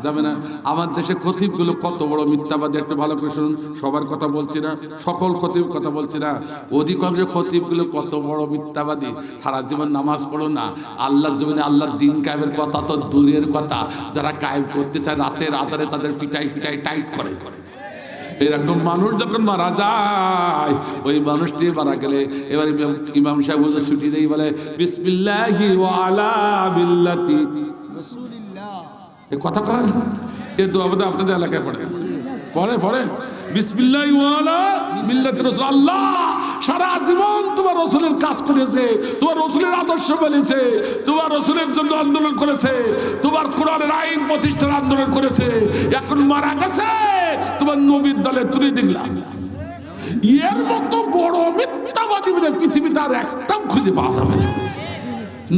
যাবে না। আমার দেশে খতিবগুলো কত বড় মিথ্যাবাদী, একটু ভালো করে শুনুন। সবার কথা বলছি না, সকল খতিব কথা বলছি না, অধিকাংশ খতিবগুলো কত বড় মিথ্যাবাদী। সারা জীবন নামাজ পড়ো না, আল্লাহর জমিনে আল্লাহর দিন কায়েমের কথা তো দূরের কথা, যারা কায়েম করতে চায় রাতের আধারে তাদের পিটাই টাইট করে। এরকম মানুষ যখন মারা যায়, ওই মানুষটি মারা গেলে এবার ইমাম সাহেব হুজুর ছুটি দেই, বলে বিসমিল্লাহি ওয়া আলা বিল্লাতি রাসূলিল্লাহ। এই কথা কয়, এই দোয়া বোধহয় আপনাদের এলাকায় পড়ে বিসমিল্লাহি ওয়া আলা বিল্লাতি রাসূল। আল্লাহ সারা জীবন তোমার রাসূলের কাজ করেছে, তোমার রাসূলের আদর্শ বলেছে, তোমার রাসূলের জন্য আন্দোলন করেছে, তোমার কোরআনের আইন প্রতিষ্ঠার আন্দোলন করেছে, এখন মারা গেছে, তোমার নবীর দলে তুলে দিলাম। এর মতো বড় মিথ্যাবাদী পৃথিবীতে আর একটাও খুঁজে পাওয়া যাবে না।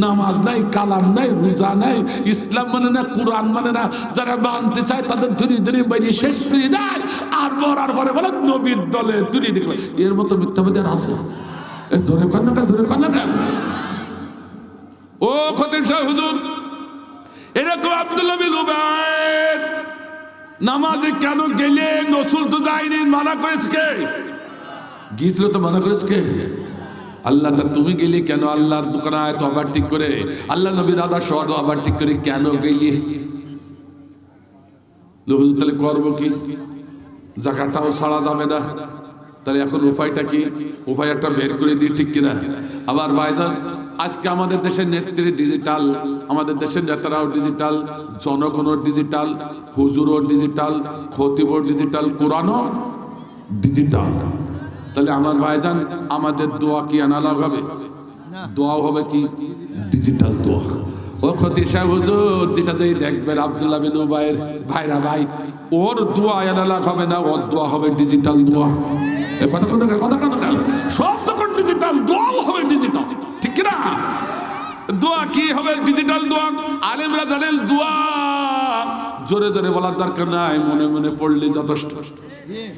নামাজ নাই, কালাম নাই, রোজা নাই, ইসলাম মানে না, কোরআন মানে না, যারা মানতে চায় তাদের ধরে ধরে বাইরে শেষ করে দেয়, আর মরার পরে বলে নবীর দলে তুলে দেখলে। এর মতো মিথ্যাবাদী আর আছে? ধরে কর না কেন, ধরে কর না কেন? ও খতিব সাহেব হুজুর, এরকম আব্দুল্লাহ বিন উবাইদ নামাজে কেন গেলে? রাসূল তো যায়নি, মানা করেছে কে? গিয়েছিল তো, মানা করেছে কে? আল্লাহ। তা তুমি গেলি কেন? আল্লাহর দোকানে তো আবার ঠিক করে, আল্লাহ নবীর আদর্শ আবার ঠিক করে কেন গেলি? তাহলে করবো কি? যাকাতটাও ছাড়া যাবে না, তাহলে এখন উপায়টা কি? উপায় একটা বের করে দিই, ঠিক কিনা? আবার ভাইজান, আজকে আমাদের দেশের নেত্রী ডিজিটাল, আমাদের দেশের নেতারাও ডিজিটাল, জনগণও ডিজিটাল, হুজুরও ডিজিটাল, খতিবও ডিজিটাল, কোরআনও ডিজিটাল। তাহলে আমার ভাইজান, আমাদের দোয়া কি অ্যানালগ হবে? দোয়া হবে কি? ডিজিটাল দোয়া। ও খতিব সাহেব হুজুর, যেটা দেখবেন আব্দুল্লাহ বিন উবাইয়ের ভাইরা ভাই, ওর দোয়া অ্যানালগ হবে না, ওর দোয়া হবে ডিজিটাল দোয়া। কথা সব তখন ডিজিটাল, দোয়াও হবে ডিজিটাল, ঠিক না? দোয়া কি হবে? ডিজিটাল দোয়া। আলেমরা জানেন দোয়া জোরে জোরে বলার দরকার নাই, মনে মনে পড়লে যথেষ্ট,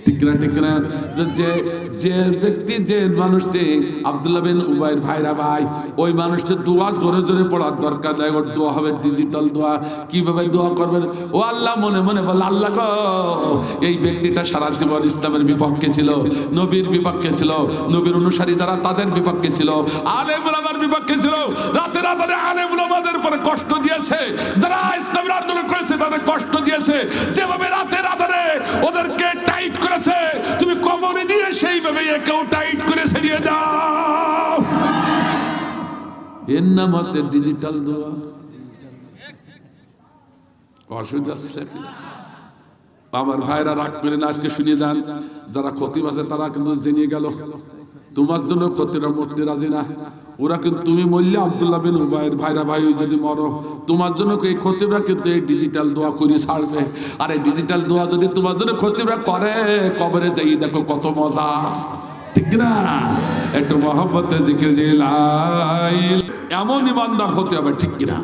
ঠিক না? ঠিক না? যে ব্যক্তি, যে মানুষটি আব্দুল্লাহ বিন উবাইয়ের ভাইরা ভাই, ওই মানুষটি দোয়া জোরে জোরে পড়ার দরকার নাই, ওর দোয়া হবে ডিজিটাল দোয়া। কিভাবে দোয়া করবেন? ও আল্লাহ মনে মনে বলে, আল্লাহ গো, এই ব্যক্তিটা সারা জীবন ইসলামের বিপক্ষে ছিল, নবীর বিপক্ষে ছিল, নবীর অনুসারী যারা তাদের বিপক্ষে ছিল, আলেম উলামার বিপক্ষে ছিল, রাতে রাতে আলেম উলামাদের উপরে কষ্ট দিয়েছে, যারা ইসলামের আন্দোলন করেছে তাদের কষ্ট দিয়েছে, যেভাবে রাতে রাতে ওদেরকে টাইট করেছে, তুমি কবরে নিয়ে সেইভাবে একেও টাইট করে ছেড়িয়ে দাও। এর নাম হচ্ছে ডিজিটাল দোয়া। অসুবিধা আছে? আমার ভাইরা রাগ করে না, আজকে শুনে যান, যারা খতিব আছে তারা কিন্তু জেনে গেল তোমার জন্য খতিরা মরতে রাজি না। ওরা কিন্তু তুমি মরলে আব্দুল্লাহ বিন উবাইয়ের ভাইরা ভাই যদি মরো, তোমার জন্য এই খতিবরা কিন্তু এই ডিজিটাল দোয়া করে ছাড়বে। আর এই ডিজিটাল দোয়া যদি তোমার জন্য খতিবরা করে, কবরে যাই দেখো কত মজা, ঠিক না? একটু মহব্বতে জিকির দিলাই, এমন ইমানদার হতে হবে, ঠিক কিনা?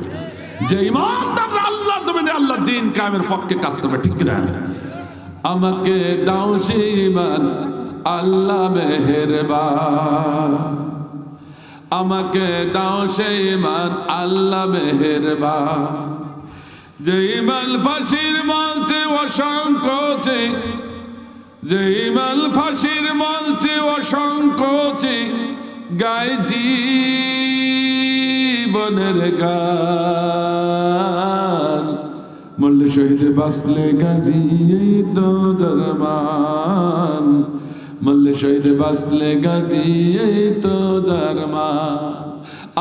যে ইমানদার আল্লাহ জমিনে আল্লাহ দ্বীন কায়েমের পক্ষে কাজ করবে, ঠিক কিনা? আমাকে দাও সেই ঈমান আল্লাহ মেহেরবান, আমাকে দাও সেই ঈমান আল্লাহ মেহেরবান, যে ঈমান ফাঁসির মঞ্চে অসংকোচে, যে ঈমান ফাঁসির মঞ্চে অসংকোচে গায় জীবনের গান, মরলে শহীদে বাঁচলে গাজী এই তো জারমান, মরলে শহীদে বাঁচলে গাজী এই তো জারমান,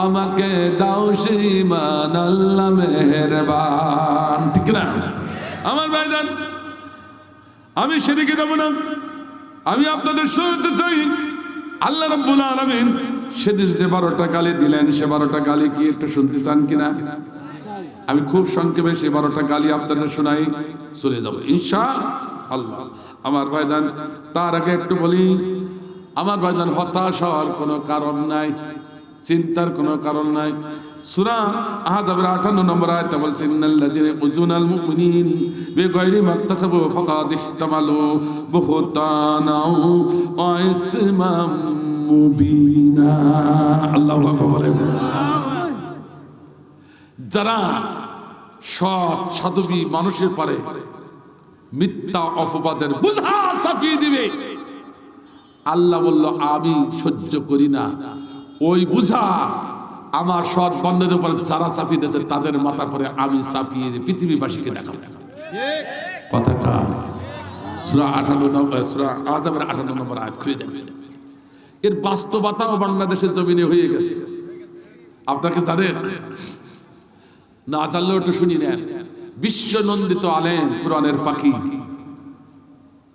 আমাকে দাও সেই ঈমান আল্লাহ মেহেরবান, ঠিক না? আমার ভাইজান, আমি সেদিকে যাব না, আমি আপনাদের শুনতে চাই আল্লাহ রাব্বুল আলামিন সেদিন যে 12টা গালি দিলেন, সে 12টা গালি কি একটু শুনতে চান কিনা? আমি খুব সংক্ষেপে সে 12টা গালি আপনাদের শোনাই, চলে যাব ইনশাআল্লাহ। আমার ভাইজান, তার আগে একটু বলি, আমার ভাইজান হতাশ হওয়ার কোনো কারণ নাই, চিন্তার কোনো কারণ নাই। সূরা আহজাবের 58 নম্বর আয়াতে বলছে, ইন্নাল্লাযিনা ইউযুনাল মুমিনিন বিগাইরি মাকতাসাবু ফাকাদ ইহতামালু বুহতানাও ওয়া ইসমাম মুবিনা। আল্লাহু আকবার। যারা সৎ সাধবী মানুষের পরে মিথ্যা অপবাদের বোঝা চাপিয়ে দিবে, আল্লাহ বলল আমি সহ্য করি না। ওই বোঝা আমার সৎ বন্ধের উপরে যারা চাপিয়ে দিয়েছে তাদের মাথার পরে আমি চাপিয়ে পৃথিবীবাসীকে দেখাবো। কথা কার? সূরা 58 সূরা আহজাবের 58 নম্বর আয়াত খুলে দেখবেন। এর বাস্তবতাও বাংলাদেশের জমিনে হয়ে গেছে। আপনাকে জানেন না, জানলেও একটু শুনি নেন। বিশ্ব নন্দিত আলেম, কোরআনের পাখি,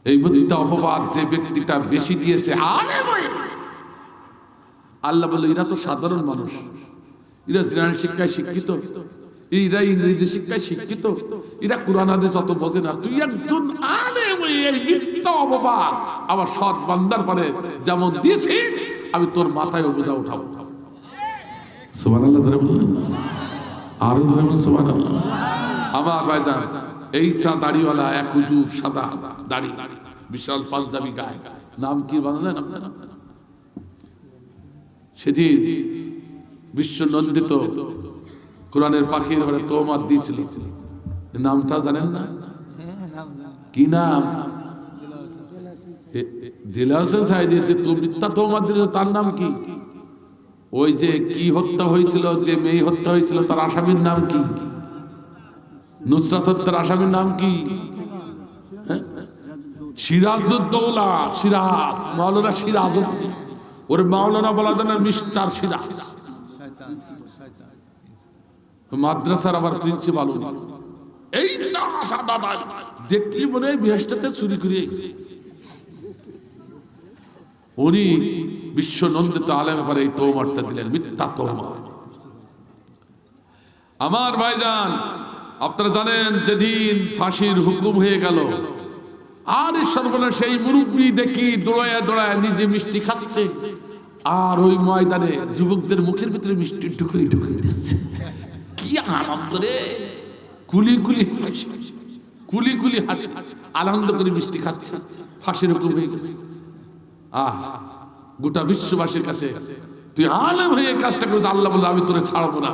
এই মিথ্যা অপবাদ যে ব্যক্তিটা বেশি দিয়েছে আলেম, আল্লাহ বলে এরা তো সাধারণ মানুষ, এরা জিনার শিক্ষায় শিক্ষিত, এরা ইংরেজি শিক্ষায় শিক্ষিত, এরা কোরআন হাদিস অত বোঝে না। তুই একজন আলেম, এই মিথ্যা অপবাদ আমার সৎ বান্দার পরে যেমন দিয়েছিস, আমি তোর মাথায় বোঝা উঠাবো। সুবহানাল্লাহ জোরে বলুন, আরো জোরে বলুন সুবহানাল্লাহ। আমার ভাইজান এই দাড়িওয়ালা এক হুজুর, সাদা দাড়ি, বিশাল পাঞ্জাবি গায়ে, নাম কি বলেন আপনারা? সেদিন বিশ্ব নন্দিত কোরআনের পাখির এবারে তোমাত দিয়েছিল, নামটা জানেন না? কি নাম? দিলার হোসেন সাহেব যে মিথ্যা তোমাত দিল, তার নাম কি? ওই যে কি হত্যা হয়েছিল, যে মেয়ে হত্যা হয়েছিল, তার আসামির নাম কি? নুসরাত হত্যার আসামির নাম কি? সিরাজউদ্দৌলা, সিরাজ, মাওলানা সিরাজউদ্দিন। ওর মাওলানা বলা যায় না, মিস্টার সিরাজ। মাদ্রাসার আবার প্রিন্সিপাল। এই দেখলি মনে হয় বিহাসটাতে চুরি করে উনি বিশ্ব নন্দিত আলেম পরে এই তওমাটা দিলেন, মিথ্যা তওমা। আমার ভাইজান আপনারা জানেন যেদিন ফাঁসির হুকুম হয়ে গেল, আর সর্বনা সেই মুরব্বী দেখি দৌড়ায় দৌড়ায় নিজে মিষ্টি খাচ্ছে, আর ওই ময়দানে যুবকদের মুখের ভিতরে মিষ্টি ঢুকিয়ে ঢুকিয়ে দিচ্ছে। কি আনন্দ রে! কুলি কুলি হাসি, কুলি কুলি হাসি, আনন্দ করে মিষ্টি খাচ্ছে। ফাঁসির হুকুম হয়ে গেছে। গোটা বিশ্ববাসীর কাছে তুই আলেম হয়ে কাজটা করেছিস, আল্লাহ বলল আমি তোরে ছাড়বো না।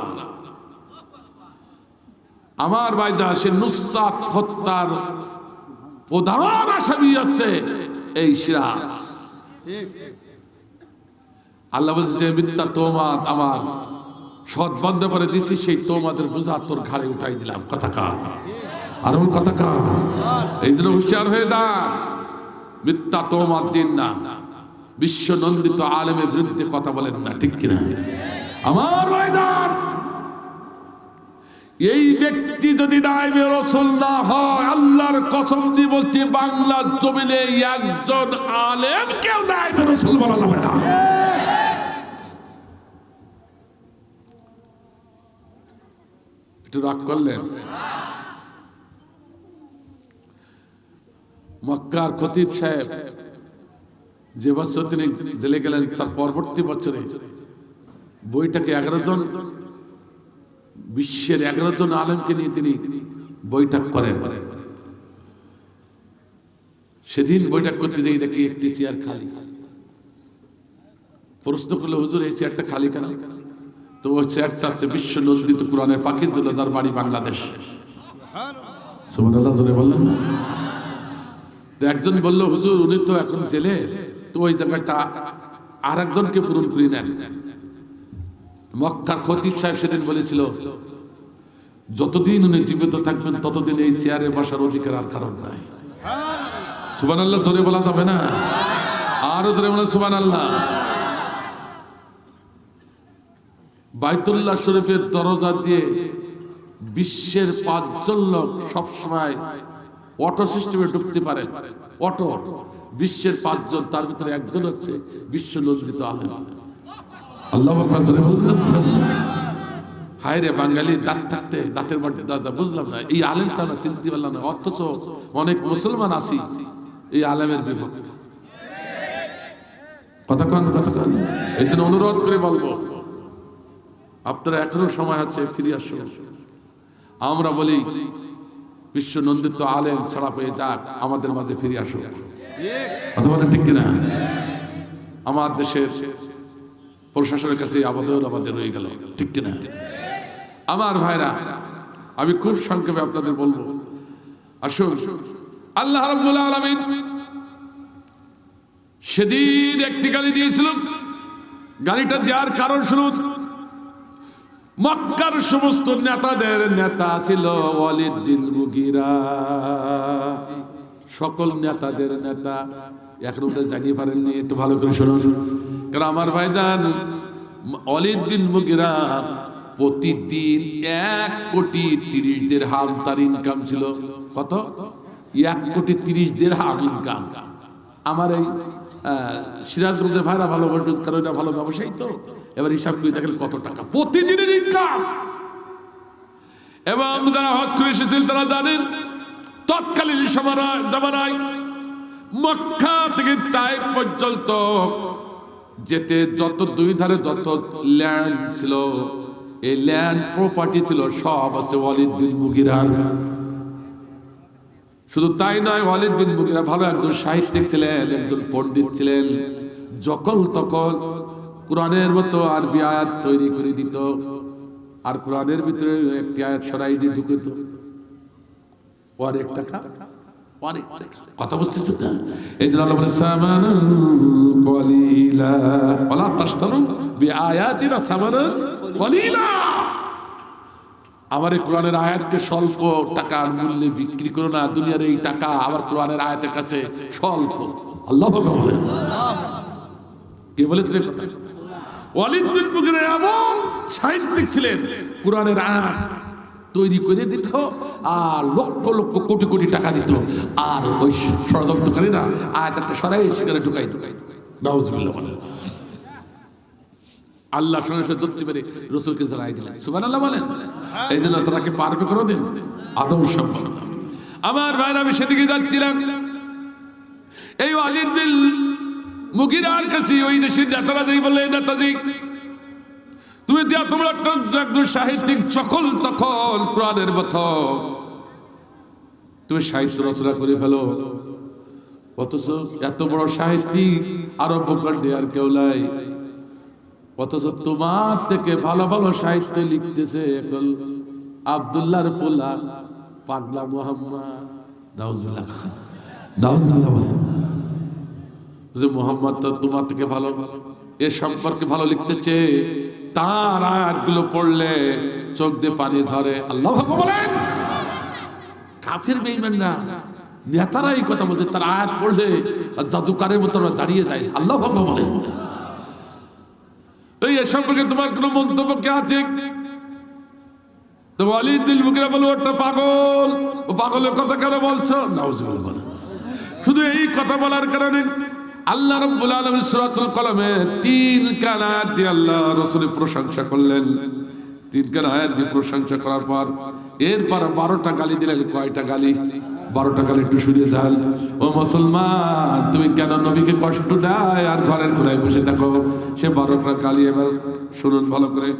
আমার ভাইজা সে নুসরাত হত্যার প্রধান আসামি আছে এই সিরাজ। আল্লাহ বলছে যে মিথ্যা তওমাত আমার সৎ বন্ধ করে দিছি, সেই তওমাতের বোঝা তোর ঘাড়ে উঠাই দিলাম। কথা কার? আর কথা কার? এই জন্য হুঁশিয়ার হয়ে যান, মিথ্যা তওমাত দিন না, বিশ্ব নন্দিত আলেমের বিরুদ্ধে কথা বলেন না, ঠিক কিনা? আমার ভাইজান এই ব্যক্তি যদি নায়েবে রাসূল না হয়, আল্লাহর কসম দিয়ে বলছি বাংলার জমিনে একজন আলেম কেউ নায়েবে রাসূল বলা যাবে না। একটু রাগ করলেন? মক্কার খতিব সাহেব যে বছর তিনি জেলে গেলেন, তার পরবর্তী বছরে বইটাকে 11 জন বিশ্বের 11 জন আলেমকে নিয়ে তিনি বৈঠক করেন। সেদিন বৈঠক করতে যাই দেখি একটি চেয়ার খালি। প্রশ্ন করলে হুজুর এই চেয়ারটা খালি কেন? তো ওই চেয়ারটা আছে বিশ্ব নন্দিত কোরআনের পাখি, যার বাড়ি বাংলাদেশ। সুবহানাল্লাহ জোরে বললেন না? তো একজন বলল হুজুর উনি তো এখন জেলে, তো ওই জায়গাটা আর একজনকে পূরণ করে নেন। মক্কার খতিব সাহেব সেদিন বলেছিল যতদিন উনি জীবিত থাকবেন ততদিন এই চেয়ারে বসার অধিকার আর কারণ নাই। সুবহানাল্লাহ জোরে বলা যাবে না? আরো জোরে বলেন সুবহানাল্লাহ। বাইতুল্লাহ শরীফের দরজা দিয়ে বিশ্বের 5 জন লোক সবসময় অটো সিস্টেমে ঢুকতে পারে। অটো বিশ্বের 5 জন, তার ভিতরে একজন হচ্ছে বিশ্ব নন্দিত আলেম। আল্লাহু আকবার জোরে বলুন। হায় রে বাঙালি, দাঁত থাকতে দাঁতের মধ্যে দাদা বুঝলাম না এই আলেমটা না চিনতে পারলাম না, অথচ অনেক মুসলমান আছি এই আলেমের বিপক্ষে। কতক্ষণ এই জন্য অনুরোধ করে বলবো আপনারা এখনো সময় আছে, ফিরে আসুন। আমরা বলি বিশ্ব নন্দিত আলেম ছাড়া পেয়ে যাক, আমাদের মাঝে ফিরে আসুন। কথা বলেন ঠিক কিনা? আমার দেশের প্রশাসনের কাছে আবেদন আমাদের রয়ে গেল, ঠিক কিনা? আমার ভাইরা আমি খুব সংক্ষেপে আপনাদের বলবো, আসুন আল্লাহ রাব্বুল আলামিন সেদিন একটি গালি দিয়েছিল। গালিটা দেওয়ার কারণ শুনুন। মক্কার সমস্ত নেতাদের নেতা ছিল ওয়ালিদ বিন মুগীরা, সকল নেতাদের নেতা। এখন ওটা জানিয়ে পারেননি, একটু ভালো করে শুনুন। কারণ আমার ভাইজান ওয়ালিদ বিন মুগীরা প্রতিদিন 1,30,00,000 দিরহাম তার ইনকাম ছিল। কত? 1,30,00,000 দিরহাম ইনকাম। আমার এই সিরাজগঞ্জের ভাইরা ভালো বলবে, কারণ এটা ভালো ব্যবসায়ী, তো এবার হিসাব করে দেখেন কত টাকা প্রতিদিনের ইনকাম। এবং যারা হজ করে এসেছিল তারা জানেন তৎকালীন জামানায় মক্কা থেকে তায়েফ পর্যন্ত যেতে যত দুই ধারে যত ল্যান্ড ছিল, এই ল্যান্ড প্রপার্টি ছিল সব আছে ওয়ালিদ বিন মুগিরার। শুধু তাই নয়, ওয়ালিদ বিন মুগিরা ভালো একজন সাহিত্যিক ছিলেন, একজন পণ্ডিত ছিলেন। যখন তখন কোরআনের মতো আরবি আয়াত তৈরি করে দিত, আর কোরআনের ভিতরে একটি আয়াত সরাই দিয়ে ঢুকিত। অনেক টাকা, অনেক টাকা। কথা বুঝতেছ না? এই জন্য আল্লাহ বলে সামানান কলিলা ওয়ালা তাশতারু বিআয়াতিনা সামানান কলিলা। আমার এই কোরআনের আয়াতকে স্বল্প টাকার মূল্যে বিক্রি করো না। দুনিয়ার এই টাকা আবার কোরআনের আয়াতের কাছে স্বল্প। আল্লাহ বলেন, কে বলেছেন এই কথা? ওয়ালিদ বিন মুগিরা এমন সাহিত্যিক ছিলেন, কোরআনের আয়াত তৈরি করে দিত আর লক্ষ লক্ষ কোটি কোটি টাকা দিত, আর ওই ষড়যন্ত্রকারীরা আয়াতটা সরাই সেখানে ঢুকাই ঢুকাই। নাউজুবিল্লাহ বলেন। আল্লাহ সঙ্গে সঙ্গে ধরতে পেরে রসুলকে জানাই দিলেন। সুবহানাল্লাহ বলেন। এই জন্য তাকে পারবে করে দিন আদৌ সম্ভব। আমার ভাইরা, আমি সেদিকে যাচ্ছিলাম। এই ওয়ালিদ বিন মুগিরার কাছে ওই দেশের নেতারা যাই বলে, নেতাজি তুমি তোমরা একজন সাহিত্যিক, সকল তখন কোরআনের মতো তুমি সাহিত্য রচনা করে ফেলো, অথচ এত বড় সাহিত্যিক আরব ভূখণ্ডে আর কেউ নাই, অথচ তোমার থেকে ভালো ভালো সাহিত্য লিখতেছে এখন আব্দুল্লাহর পোলা পাগলা মুহাম্মদ। নাউজুবিল্লাহ, নাউজুবিল্লাহ বলেন যে মুহাম্মদ তো তোমার থেকে ভালো, এ সম্পর্কে ভালো লিখতেছে, তার আয়াতগুলো পড়লে চোখ দিয়ে পানি ঝরে। আল্লাহ বলেন, কাফের বেঈমান না, নেতারা এই কথা বলছে, তার আয়াত পড়লে জাদুকারের মতো দাঁড়িয়ে যায়। আল্লাহ বলেন, এই সম্পর্কে তোমার কোন মন্তব্য কে আছে? তো ওয়ালিদ বিন মুগিরা বলল, ওটা পাগল, ও পাগলের কথা কেন বলছো? নাউজুবিল্লাহ বলেন। শুধু এই কথা বলার কারণে আল্লাহ রাব্বুল আলামিন সূরাতুল কলমে 3 খানা আয়াত দিয়ে আল্লাহ রাসূলের প্রশংসা করলেন। 3 খানা আয়াত দিয়ে প্রশংসা করার পর এরপর 12টা গালি দিলেন। কয়টা গালি? 12টা গালি। একটু শুনে যান। ও মুসলমান, তুমি কেন নবীকে কষ্ট দেয় আর ঘরের কোনায় বসে থাকো? সে 12টা গালি এবার শুনুন ভালো করে।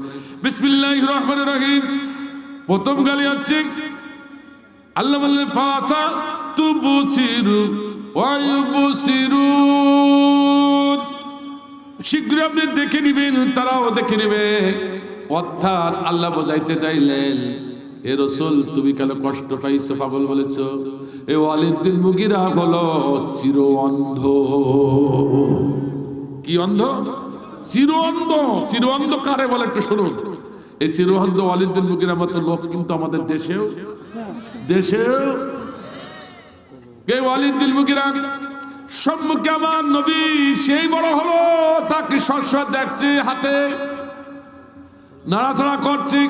বিসমিল্লাহির রহমানির রহিম। প্রথম গালি হচ্ছে আল্লাহ বললেন, ফাসা তুবসিরু ওয়া ইউবসিরুন, শীঘ্র আপনি দেখে নিবেন, তারাও দেখে নেবে। অর্থাৎ আল্লাহ বোঝাইতে চাইলেন, এ রাসূল তুমি কেন কষ্ট পাইছো, পাগল বলেছো? এই ওয়ালিদ বিন মুগিরা হলো চির অন্ধ। কি অন্ধ? চির অন্ধ। চির অন্ধ কারে বলে একটু শুনুন। এই চির অন্ধ ওয়ালিদ বিন মুগিরার মতো লোক কিন্তু আমাদের দেশেও এই ওয়ালিদ বিন মুগিরা সম্মুখে আমার নবী সেই বড় হলো, তাকে শস্য দেখছে, হাতে নাড়াচাড়া করছে,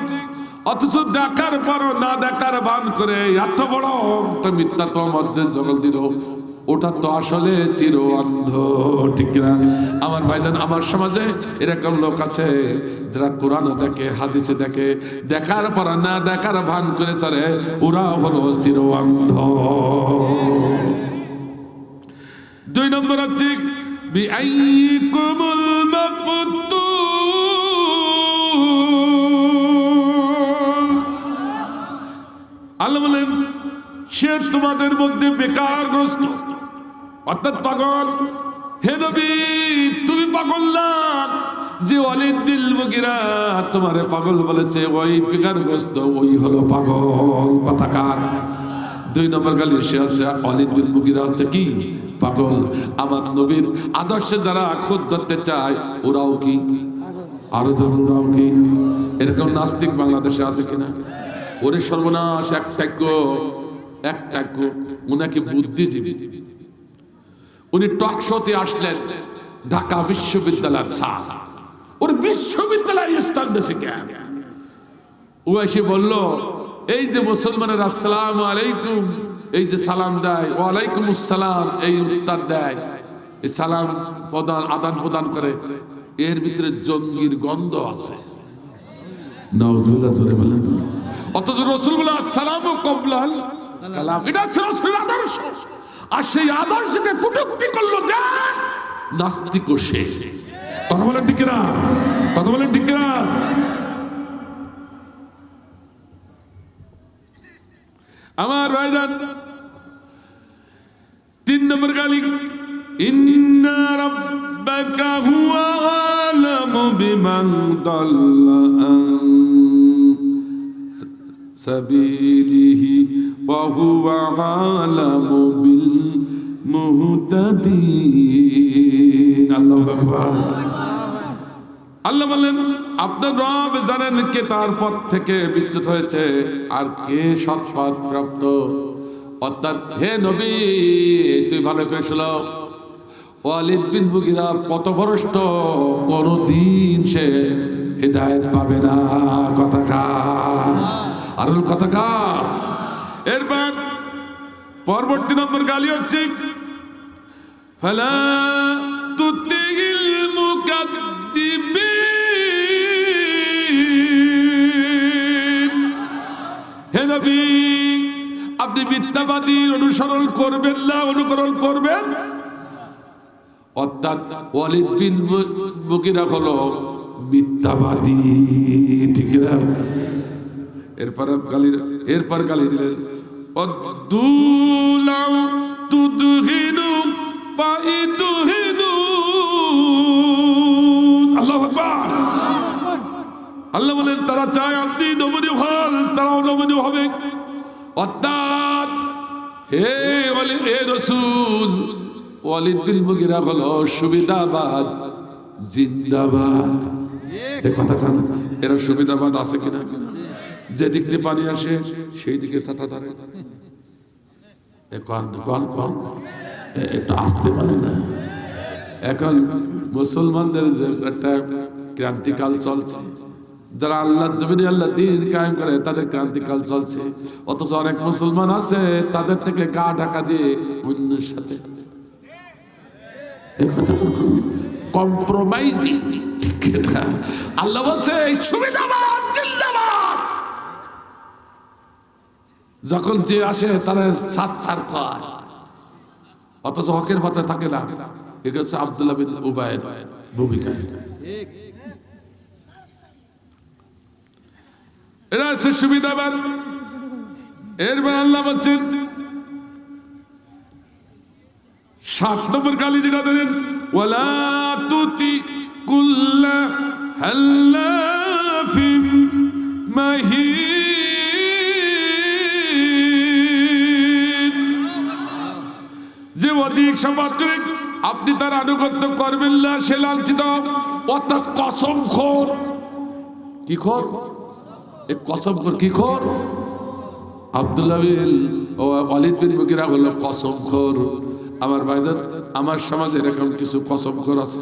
অথচ দেখার পর না দেখার ভান করে এত বড় একটা মিথ্যা তো মধ্যে জগৎ দিল। ওটা তো আসলে চির অন্ধ, ঠিক না? আমার ভাইজান, আমার সমাজে এরকম লোক আছে যারা কোরআন দেখে, হাদিসে দেখে, দেখার পর না দেখার ভান করে চলে, ওরা হলো চির অন্ধ। 2 নম্বর হচ্ছে বিআইকুমুল মাফতুন, আল্লাহ বলেন সে তোমাদের মধ্যে বেকারগ্রস্ত, অর্থাৎ পাগল। হে নবী, তুমি পাগল না, যে ওয়ালিদ বিন মুগিরা তোমারে পাগল বলেছে, ওই বেকারগ্রস্ত, ওই হলো পাগল। কথা কার? 2 নম্বর গালি সে আছে ওয়ালিদ বিন মুগিরা হচ্ছে কি? পাগল। আমার নবীর আদর্শে যারা খোদ ধরতে চায় ওরাও কি? আরো জানো, ওরাও কি? এরকম নাস্তিক বাংলাদেশে আছে কিনা? ওরে সর্বনাশ, এক উনাকে বুদ্ধিজীবী, উনি টক শোতে আসলেন, ঢাকা বিশ্ববিদ্যালয়ের স্যার, ওর বিশ্ববিদ্যালয় স্থান দেশে কেন? ও এসে বলল, এই যে মুসলমানের আসসালামু আলাইকুম, এই যে সালাম দেয়, ওয়ালাইকুম আসসালাম এই উত্তর দেয়, এই সালাম আদান প্রদান করে, এর ভিতরে জঙ্গির গন্ধ আছে। নাউজুবিল্লাহ জোরে বলেন। অথচ রাসূলুল্লাহ সালামু কবলাল কালাম, এটা রাসূলের আদর্শ। আর সেই আদর্শকে কটূক্তি করলো যে নাস্তিক ও শেষ। কথা বলেন ঠিক না? কথা বলেন ঠিক না? আমার ভাইজান 3 নম্বর গালি, ইন্না রাব্বাকা হুয়া আ'লামু বিমান দাল্লা আন সাবিলিহি ওয়া হুয়া আ'লামু বিল মুহতাদিন। আল্লাহু আকবার। আল্লাহ বলেন আপনার রব জানেন কে তার পথ থেকে বিচ্যুত হয়েছে আর কে সৎপথ প্রাপ্ত। অর্থাৎ হে নবী তুই ভালো করে শোনো, ওয়ালিদ বিন মুগিরা পথভ্রষ্ট, কোনদিন সে হিদায়াত পাবে না। কথা কার? আর কথা কার? এরপর পরবর্তী নম্বর গালি হচ্ছে ফালা তুতিল মুকাদ্দিবিন। হে নবী আপনি মিথ্যাবাদীর অনুসরণ করবেন না, অনুকরণ করবেন। অর্থাৎ ওয়ালিদ বিন মুগিরা হলো মিথ্যাবাদী, ঠিক না? এরপর গালি দিলেন অদ্দুলাউ তুদহিনু পাইদুহিনু। আল্লাহু আকবার। আল্লাহ বলেন তারা চায় আপনি নমনীয় হন, তারাও নমনীয় হবে। অর্থাৎ হে রাসূল, ওয়ালিদ বিন মুগিরা হলো সুবিধাবাদ, জিন্দাবাদ। এ কথা এরা সুবিধাবাদ আছে কিনা? যে দিক দিয়ে পানি আসে সেই দিকে ছাতা ধরে। এটা আসতে পারে না। এখন মুসলমানদের যে একটা ক্রান্তিকাল চলছে, যারা আল্লাহর জমিনে আল্লাহ দ্বীন কায়েম করে তাদের ক্রান্তিকাল চলছে। অথচ অনেক মুসলমান আছে তাদের থেকে গা ঢাকা দিয়ে অন্যের সাথে কম্প্রোমাইজিং। আল্লাহ বলছে সুবিধাবাদ, জিন্দাবাদ। যখন যে আসে তারা সাত কয়, অথচ হকের পথে থাকে না। এটা হচ্ছে আব্দুল্লাহ বিন উবাইর ভূমিকা। এরা হচ্ছে সুবিধাবাদ। এরপর আল্লাহ বলছেন 7 নম্বর গালি যেটা দেন, ওয়ালা তুতি কুল্লা হাল্লাফিন মাহিন। যে অধিক শপথ করে আপনি তার আনুগত্য করবেন না, সে লাঞ্ছিত। অর্থাৎ কসমখোর। কি খোর? কসমখোর। কি খোর? আব্দুল্লাহ বিন ওয়ালিদ বিন মুগিরা হলো কসমখোর। আমার ভাইজান, আমার সমাজে এরকম কিছু কসমখোর আছে।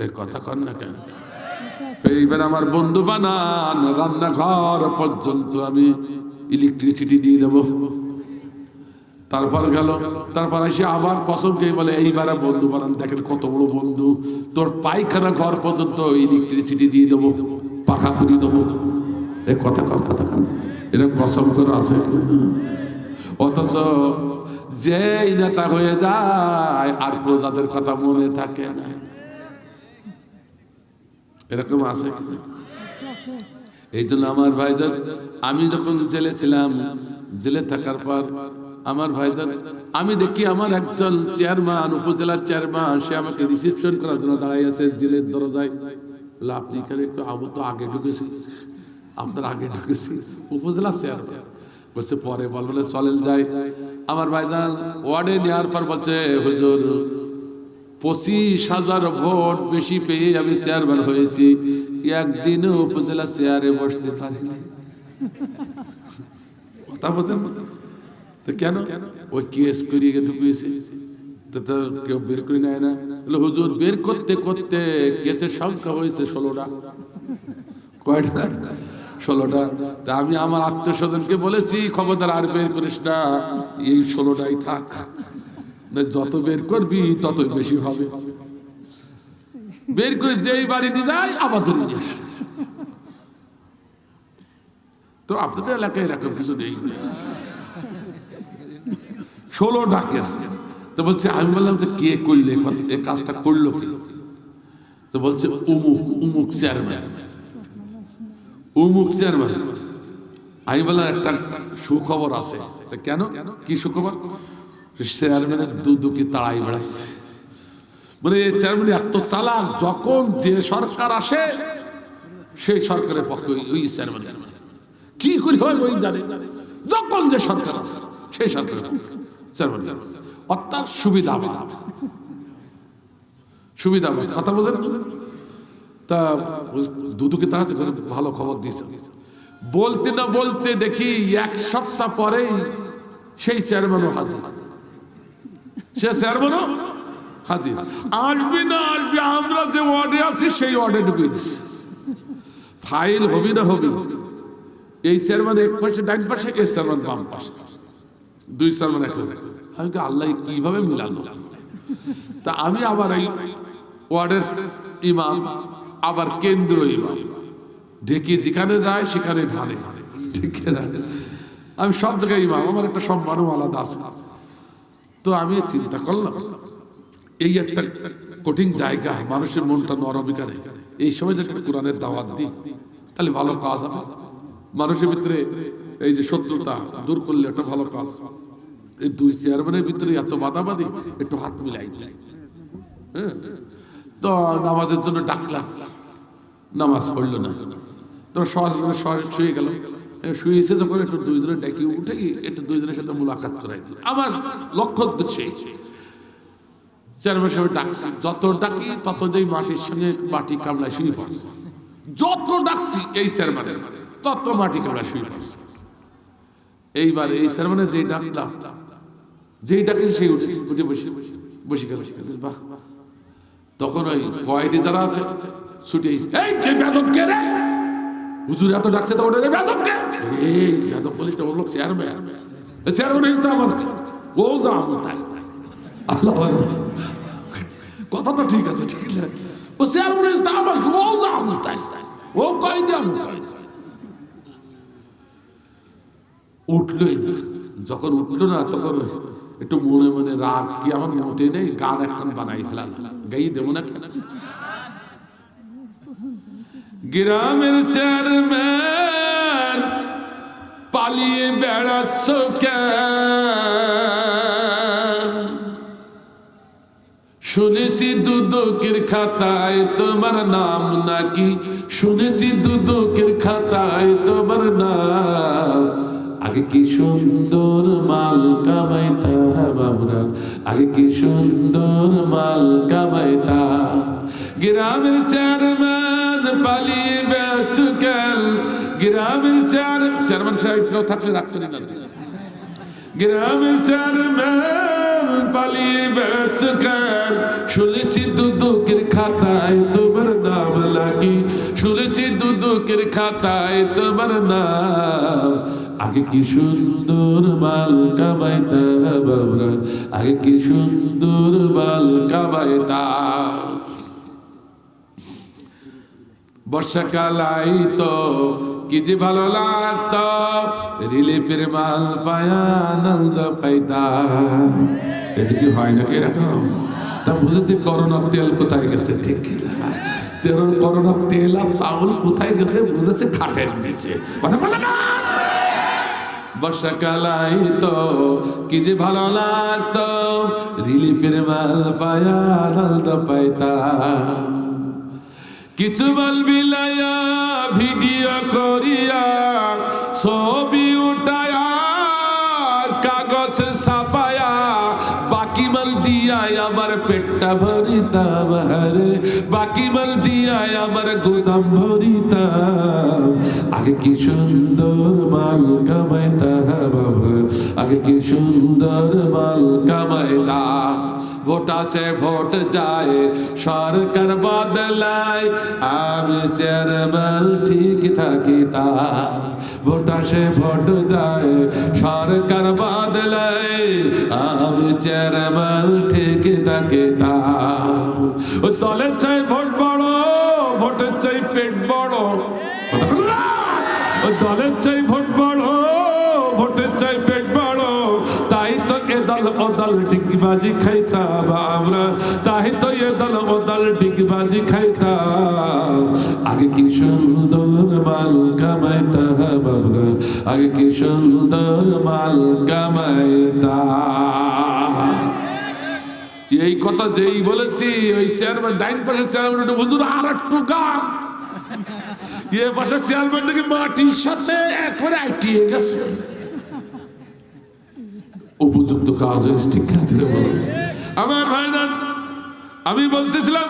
এই কথা কর না কেন? এইবার আমার বন্ধু বানান, রান্নাঘর পর্যন্ত আমি ইলেকট্রিসিটি দিয়ে দেবো। তারপর গেল, তারপর এসে আবার কসম খেয়ে বলে এইবারে বন্ধু বানান, দেখেন কত বড় বন্ধু, তোর পায়খানা ঘর পর্যন্ত ইলেকট্রিসিটি দিয়ে দেবো, পাখা করে দেবো। এই কথা কর, কথা কর। এরকম কসম করে আছে। অথচ যেই নেতা হয়ে যায় আর প্রজাদের কথা মনে থাকে না, এরকম আছে। এই জন্য আমার ভাইজান, আমি যখন জেলে ছিলাম, জেলে থাকার পর আমার ভাইজান, আমি দেখি আমার একজন চেয়ারম্যান, উপজেলার চেয়ারম্যান, সে আমাকে রিসেপশন করার জন্য দাঁড়াই আছে জেলের দরজায়। বলে আপনি এখানে একটু আবু তো আগে ঢুকেছি, আপনার আগে ঢুকেছি। উপজেলা চেয়ারম্যান বলছে পরে বলে চলেন যাই। আমার ভাইজান ওয়ার্ডে নেওয়ার পর বলছে হুজুর 25,000 ভোট বেশি পেয়ে আমি চেয়ারম্যান হয়েছি, একদিনও উপজেলা চেয়ারে বসতে পারিনি। কথা বলছেন তো কেন? ওই কেস করিয়ে ঢুকিয়েছে, তো কেউ বের করে নেয় না। হুজুর বের করতে করতে কেসের সংখ্যা হয়েছে 16টা। কয়টা? 16টা। তা আমি আমার আত্মীয়স্বজনকে বলেছি খবরদার আর বের করিস না, এই 16টাই থাক, যত বের করবি ততই বেশি হবে। বের করে যেই বাড়ি নিয়ে যায় আবার ধরে নিয়ে আসে। তো আপনাদের এলাকায় এরকম কিছু নেই। 16টা কেস। তো বলছে, আমি বললাম যে কে করলে এই কাজটা করলো কি? তো বলছে উমুক উমুক চেয়ারম্যান, উমুক চেয়ারম্যান। আমি বললাম একটা সুখবর আছে। কেন, কি সুখবর? চেয়ারম্যানের দুদুকি তাড়াই বেড়াচ্ছে। মানে এই চেয়ারম্যান এত চালাক, যখন যে সরকার আসে সেই সরকারের পক্ষে ওই চেয়ারম্যান কি করে হয় ওই জানে, যখন যে সরকার আসে সেই সরকারের চেয়ারম্যান, অর্থাৎ সুবিধাবাদ। সুবিধাবাদ কথা বোঝেন? তা দুদুকে তারা ভালো খবর দিয়েছে। বলতে না বলতে দেখি এক সপ্তাহ পরেই সেই চেয়ারম্যানও হাজির। সে চেয়ারম্যানও হাজির। আসবি না আসবি, আমরা যে ওয়ার্ডে আছি সেই ওয়ার্ডে ঢুকিয়ে দিচ্ছি। ফাইল হবি না হবি, এই চেয়ারম্যান এক পাশে ডান পাশে, এই চেয়ারম্যান বাম পাশে, দুই চেয়ারম্যান এক। আমি আল্লাহ কিভাবে মিলালো। তা আমি আবার এই ওয়ার্ডের ইমাম, আবার কেন্দ্র ইমাম, ডেকে যেখানে যায় সেখানে ঢালে, ঠিক না? আমি সব জায়গায় ইমাম, আমার একটা সম্মানও আলাদা আছে। তো আমি চিন্তা করলাম এই একটা কঠিন জায়গা, মানুষের মনটা নরম করে, এই সময় যদি কোরআনের দাওয়াত দিই তাহলে ভালো কাজ হবে। মানুষের ভিতরে এই যে শত্রুতা দূর করলে একটা ভালো কাজ। এই দুই চেয়ারম্যানের ভিতরে এত বাদাবাদি, একটু হাত মিলাই দিই। হ্যাঁ, তো নামাজের জন্য ডাকলাম, নামাজ পড়লো না। তো সহজ শুয়ে গেল। শুয়েছে যখন একটু দুইজনে ডাকি উঠে একটু দুইজনের সাথে মুলাকাত করাই দিই। আমার লক্ষ্য উদ্দেশ্যে চেয়ারম্যান সাহেব ডাকছি, যত ডাকি তত যেই মাটির সঙ্গে মাটি কামড়ায় শুয়ে পড়ছে। যত ডাকছি এই চেয়ারম্যানের তত মাটি কামড়ায় শুয়ে পড়ছে। এইবার এই চেয়ারম্যানের যেই ডাকলাম, যেই ডাকছি সেই উঠে বসে গেল। বাহ, তখন ওই কয়েদি যারা আছে ছুটে, এই বেদব কে রে, হুজুর এত ডাকছে তো ওটা বেদব কে? এই বেদব পুলিশটা ওর লোক চেয়ারম্যান, চেয়ারম্যান আমার ও যা তাই। আল্লাহ কথা তো ঠিক আছে, ঠিক আছে, ও চেয়ারম্যান আমার ও যা তাই, ও কয়েদি উঠলোই না। যখন উঠলো না তখন একটু মনে মনে রাগ কি আমার মোটে নেই, গান একখান বানাই ফেলাল, গাইয়ে দেবো না কেন? গ্রামের চেয়ারম্যান পালিয়ে বেড়াচ্ছ কেন? শুনেছি দুদকের খাতায় তোমার নাম নাকি, শুনেছি দুদকের খাতায় তোমার নাম। আগে কি সুন্দর মাল কামাইতাম আমরা, আগে কি সুন্দর মাল কামাইতাম। গ্রামের চেয়ারম্যান পালিয়ে বেড়াচ্ছ কেন? গ্রামের চেয়ারম্যান সাহেব থাকলে রাখতে না। গ্রামের চেয়ারম্যান পালিয়ে বেড়াচ্ছ কেন? শুনেছি দুদকের খাতায় তোমার নাম নাকি, শুনেছি দুদকের খাতায় তোমার নাম। আগে কি সুন্দর মাল কামাইতাম আমরা, আগে কি সুন্দর মাল কামাইতাম। বর্ষাকাল আইতো কি যে ভালো লাগতো, রিলিফের মাল পায়া আনন্দ পাইতাম। এটা কি হয় নাকি এরকম? তা বুঝেছি করোনার তেল কোথায় গেছে, ঠিক না? করোনার তেল আর চাউল কোথায় গেছে বুঝেছে, খাটের নিচে। কথা বলে না? বর্ষাকাল আইতো কি যে ভালো লাগতো, রিলিফের মাল পায়া আনন্দ পাইতাম। কিছু মাল বিলাইয়া ভিডিও করিয়া ছবি উঠায়া কাগজ ছাপায়া বাকি মাল দিয়াই আমার পেটটা ভরিতাম। হারে বাকি মাল দিয়াই আমার গোদাম ভরিতাম। আগে কি সুন্দর মাল কামাইতাম আমরা, আগে কি সুন্দর মাল কামাইতাম। ভোট আসে ভোট যায় সরকার বদলায়, আমি চেয়ারম্যান ঠিক থাকি তা। ভোট আসে ভোট যায় সরকার বদলায়, আমি চেয়ারম্যান ঠিক থাকি তা। দলের চাই ভোট বড়, ভোটের চাই পেট বড়। দলের চাই ভোট বড়, ভোটের চাই পেট বড়। তাই তো এ দল ও দল ডিগবাজি খাইতাম আমরা, তাই তো এ দল ও দল ডিগবাজি খাইতাম। আগে কি সুন্দর মাল কামাইতাম আমরা, আগে কি সুন্দর মাল কামাইতাম। এই কথা যেই বলেছি ওই চেয়ারম্যান ডাইন পাশে চেয়ারম্যান হুজুর আর একটু গান, এ পাশে চেয়ারম্যান দেখি মাটির সাথে একবারে আইটিয়ে গেছে। উপযুক্ত কাজ ঠিক আছে আমার ভাইজান। আমি বলতেছিলাম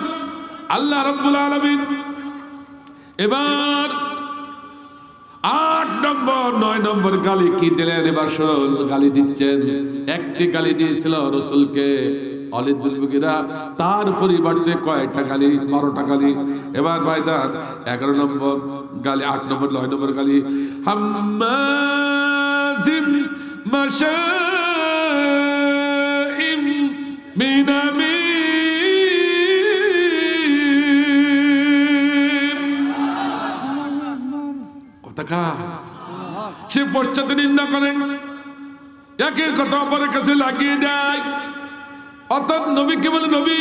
আল্লাহ রাব্বুল আলামিন এবার 8 নম্বর 9 নম্বর গালি কি দিলেন, এবার শুনুন গালি দিচ্ছেন। একটি গালি দিয়েছিল রাসূলকে খালিদ বিন মুগীরা, তার পরিবর্তে কয়টা গালি? 12টা গালি। এবার ভাইজান 11 নম্বর গালি, 8 নম্বর 9 নম্বর গালি, হাম্মাজিম মাশাইম বিনামিম। কথা সে পশ্চাতে নিন্দা করেন, একের কথা অপরের কাছে লাগিয়ে দেয়। অর্থাৎ নবীকে বলে নবী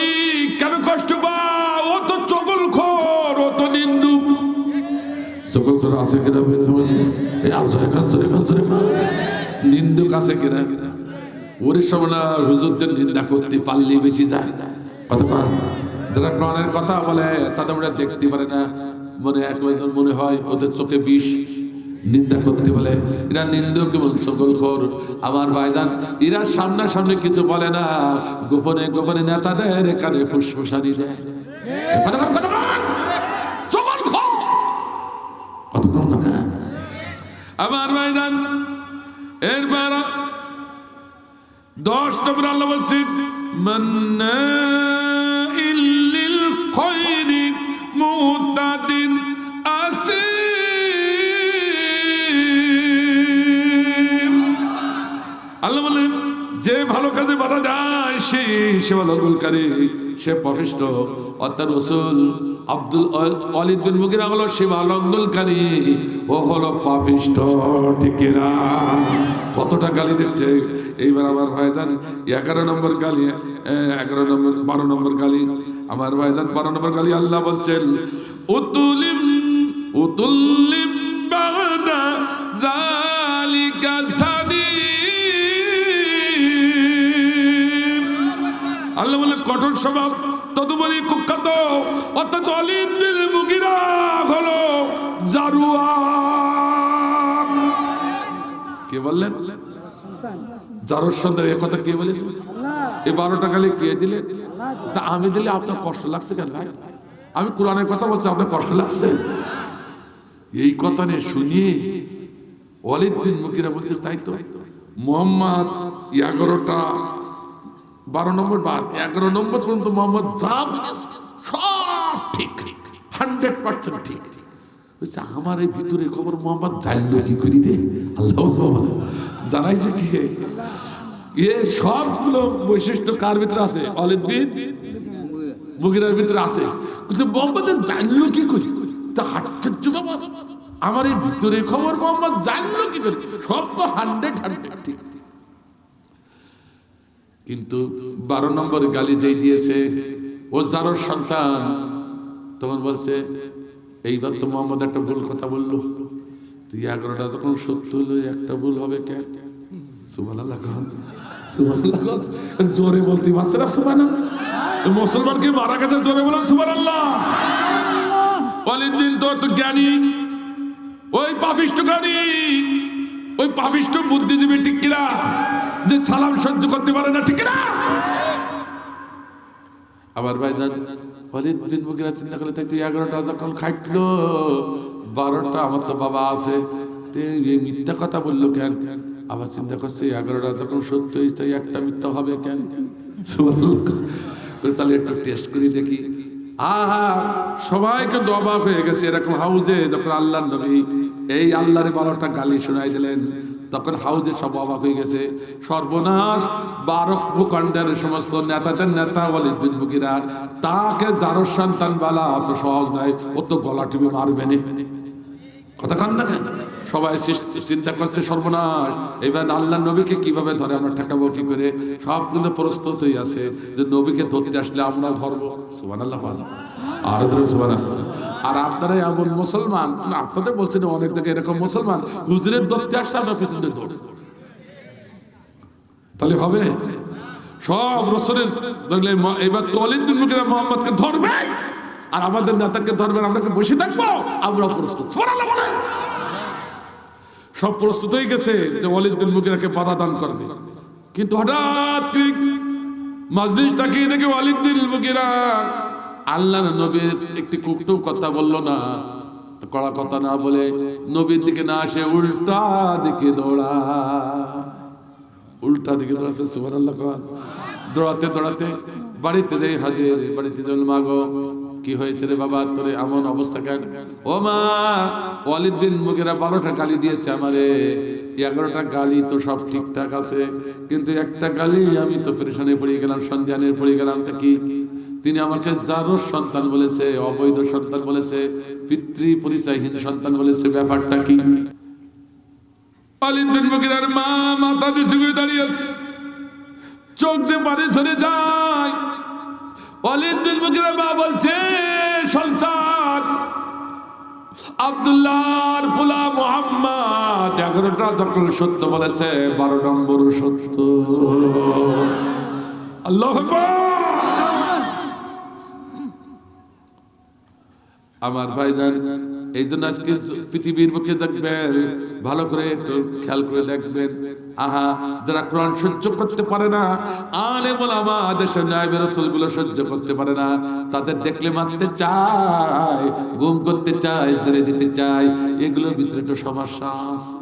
কেন কষ্ট পাও, ও তো চগলখোর, ও তো নিন্দুক। চগলখোর আছে কিনা নিন্দুক আছে কিনা? ওরে সমানা হুজুরদের নিন্দা করতে পারলে বেশি যায়। কথা যারা কোরআনের কথা বলে তাদের ওরা দেখতে পারে না, মনে একজন মনে হয় ওদের চোখে বিষ। নিন্দা করতে বলে এরা নিন্দুক এবং চগলখোর। আমার ভাইজান এরা সামনাসামনি কিছু বলে না, গোপনে গোপনে নেতাদের কানে ফুসফুসানি দেয়। আমার ভাইজান এরপর 10 নম্বর আল্লাহ বলছেন মান্নাইল লিল খায়রি মুতাদিন আসিম। আল্লাহ বলেন যে ভালো কাজে বাধা দেয় সে সেবালঙ্গলকারী, সে পাপিষ্ঠ। অর্থাৎ রাসূল খালিদ বিন মুগীরা হলো সেবালঙ্গলকারী, ও হলো পাপিষ্ঠ। ঠিক না? কতটা গালি দিচ্ছে। এইবার আমার ভাইজান 11 নম্বর গালি, 11 নম্বর 12 নম্বর গালি। আমার ভাইজান 12 নম্বর গালি আল্লাহ বলছেন উতুলিম উতুলিম বাদা যালিকা সাদিম। আল্লাহ বলে কঠোর স্বভাব তদুপরি কুখ্যাত। অর্থাৎ খালিদ বিন মুগীরা হলো জারুয়া। কে বললেন? জারুর সন্তান। এ কথা কে বলেছে? এই 12টা গালি কে দিলে? তা আমি দিলে আপনার কষ্ট লাগছে কেন ভাই? আমি কোরআনের কথা বলছি, আপনার কষ্ট লাগছে? এই কথা নিয়ে শুনিয়ে খালিদ বিন মুগীরা বলছে তাই তো মোহাম্মদ 11টা 12 নম্বর বাদ 11 নম্বর পর্যন্ত মোহাম্মদ যা সব ঠিক, 100% ঠিক। আমার এই ভিতরে খবর মোহাম্মদ জানলো কি করি রে? আল্লাহ জানাইছে কি? এ সবগুলো বৈশিষ্ট্য কার ভিতরে আছে? খালিদ বিন মুগীরার ভিতরে আছে। কিন্তু মোহাম্মদ জানলো কি করি? তা আশ্চর্য বাবা, আমার এই ভিতরে খবর মোহাম্মদ জানলো কি করি? সব তো 100% ঠিক। কিন্তু 12 নম্বর গালি যেই দিয়েছে ও জারুর সন্তান, তখন বলছে এইবার তো মোহাম্মদ একটা ভুল কথা বললো, তুই 11টা তখন সত্য হলো, একটা ভুল হবে কেন? সুবহানাল্লাহ, সুবহানাল্লাহ জোরে বলতে পারছে না? সুবহানাল্লাহ। মুসলমানকে মারা গেছে, জোরে বলেন সুবহানাল্লাহ। খালিদ বিন তো জ্ঞানী, ওই পাপিষ্ঠ জ্ঞানী, ওই পাপিষ্ঠ বুদ্ধিজীবী, ঠিক কিনা? যে সালাম সহ্য করতে পারে না, ঠিক কিনা? আবার ভাইজান খালিদ বিন মুগীরা চিন্তা করলে তাই তুই 11টা যখন খাইলো, 12টা আমার তো বাবা আছে, এই মিথ্যা কথা বললো কেন? আবার চিন্তা করছে 11টা যখন সত্য হয়েছে তাই একটা মিথ্যা হবে কেন? তাহলে একটু টেস্ট করে দেখি। সবাইকে অবাক হয়ে গেছে। এরকম হাউজে যখন আল্লাহর নবী এই আল্লাহর 12টা গালি শোনাই দিলেন, তখন হাউজে সব অবাক হয়ে গেছে। সর্বনাশ, 12 ভূখণ্ডের সমস্ত নেতাদের নেতা খালিদ বিন মুগীরা, তাকে জারুর সন্তান বলা অত সহজ নয়, ও তো গলা টিপে মারবে না। কথা কান না কেন? সবাই চিন্তা করছে সর্বনাশ, এবার আল্লাহ নবীকে কিভাবে ধরে, আমরা ঠেকাবো কি করে। সব কিন্তু প্রস্তুত হয়ে আছে যে নবীকে ধরতে আসলে আমরা ধরবো। সুবহানাল্লাহ, আর সুবহানাল্লাহ। আর আপনারা এমন মুসলমান, আপনাদের বলছেন অনেক জায়গায় এরকম মুসলমান, হুজুরের ধরতে আসছে আমরা পিছনে ধরব, তাহলে হবে? সব রাসূলের দেখলে এবার ওয়ালিদ বিন মুগীরা মুহাম্মদকে ধরবে আর আমাদের নেতাকে ধরবেন, আমরা কি বসে থাকবো? আমরা প্রস্তুত। সুবহানাল্লাহ বলেন। সব প্রস্তুত হয়ে গেছে যে ওয়ালিদ বিন মুগীরাকে বাধা দান করবে, কিন্তু হঠাৎ মজলিস তাকিয়ে দেখে ওয়ালিদ বিন মুগীরা আল্লাহর নবীর একটি কুকটু কথা বললো না, কড়া কথা না বলে নবীর দিকে না আসে উল্টা দিকে দৌড়া, উল্টা দিকে দৌড়াচ্ছে। সুবহানাল্লাহ। দৌড়াতে দৌড়াতে বাড়িতে যাই হাজির, বাড়িতে চল, মাগো কি হয়েছে রে বাবা, তোর এমন অবস্থা কেন? ও মা, ওয়ালিদ বিন মুগীরা 12টা গালি দিয়েছে আমারে, 11টা গালি তো সব ঠিকঠাক আছে, কিন্তু একটা গালি আমি তো পেরেশানে পড়ে গেলাম, সন্ধানে পড়ে গেলাম। তা কি? তিনি আমাকে জারুর সন্তান বলেছে, অবৈধ সন্তান বলেছে, পিতৃ পরিচয়হীন সন্তান বলেছে, ব্যাপারটা কি? ওয়ালিদ বিন মুগীরার মা মাথা নিচু করে দাঁড়িয়ে আছে, চোখ দিয়ে পানি ঝরে যায়। ওয়ালিদ বিন মুগীরার মা বলছে, সন্তান আব্দুল্লাহর পোলা মুহাম্মদ 11টা যখন সত্য বলেছে, 12 নম্বর সত্য। আল্লাহু আকবার। আমার ভাইজান, এই জন্য আজকে পৃথিবীর বুকে দেখবেন, ভালো করে একটু খেয়াল করে দেখবেন, আহা, যারা কোরআন সহ্য করতে পারে না, আলেম ওলামা দেশের নায়েব রাসূলগুলো সহ্য করতে পারে না, তাদের দেখলে মারতে চায়, গুম করতে চায়, ছেড়ে দিতে চায়, এগুলোর ভিতরে একটু সমস্যা আছে।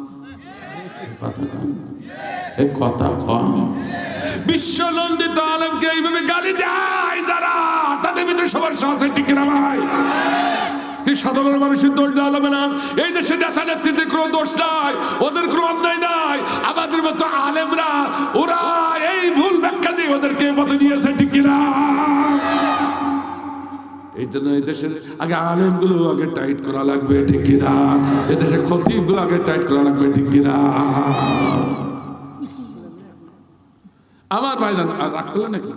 কথা কম। বিশ্ব নন্দিত আলেমকে এইভাবে গালি দেয় যারা, তাদের ভিতরে সমস্যা আছে, ঠিক না ভাই? সাধারণ মানুষের দোষ দেওয়া যাবে না। এই দেশের নেতা নেতৃত্বের কোনো দোষ নাই, ওদের কোনো অন্যায় নাই। আমাদের মতো আলেমরা ওরা এই ভুল ব্যাখ্যা দিয়ে ওদেরকে পথে নিয়েছে, ঠিক কিনা? এই জন্য এই দেশের আগে আলেমগুলো আগে টাইট করা লাগবে, ঠিক কিনা? এই দেশের খতিবগুলো আগে টাইট করা লাগবে, ঠিক কিনা? আমার ভাইজান রাগ করলেন নাকি?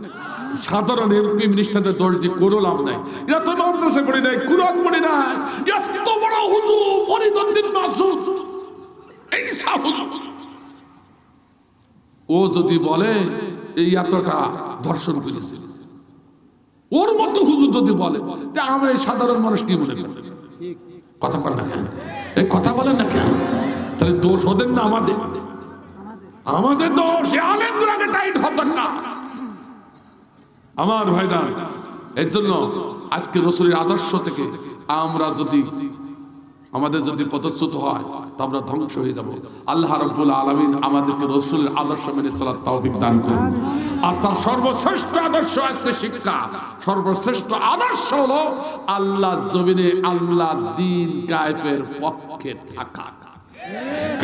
সাধারণ এমপি মিনিস্টারদের দোষ দিয়ে কোনো লাভ নাই। এরা তো মাদ্রাসা পড়ে নাই, কুরআন পড়ে নাই, এত বড় হুজুর ফরিদউদ্দিন মাসুদ, এই সাহুদ, ও যদি বলে এই এতটা ধর্ষণ করেছে, ওর মতো হুজুর যদি বলে, তা আমরা এই সাধারণ মানুষ কি মনে করি? কথা বলেন না কেন? এই কথা বলেন না কেন? তাহলে দোষ ওদের না আমাদের? আমাদের দোষ। আলেমগুলোকে টাইট হবে না আমার ভাইজান। এর জন্য আজকে রাসূলের আদর্শ থেকে আমরা যদি আমাদের যদি পদচ্যুত হয়, তো আমরা ধ্বংস হয়ে যাব। আল্লাহ রাব্বুল আলামিন আমাদেরকে রাসূলের আদর্শ মেনে চলার তৌফিক দান করুন। আর তার সর্বশ্রেষ্ঠ আদর্শ আজকে শিক্ষা, সর্বশ্রেষ্ঠ আদর্শ হলো আল্লাহ জমিনে আল্লাহ দ্বীন কায়েমের পক্ষে থাকা।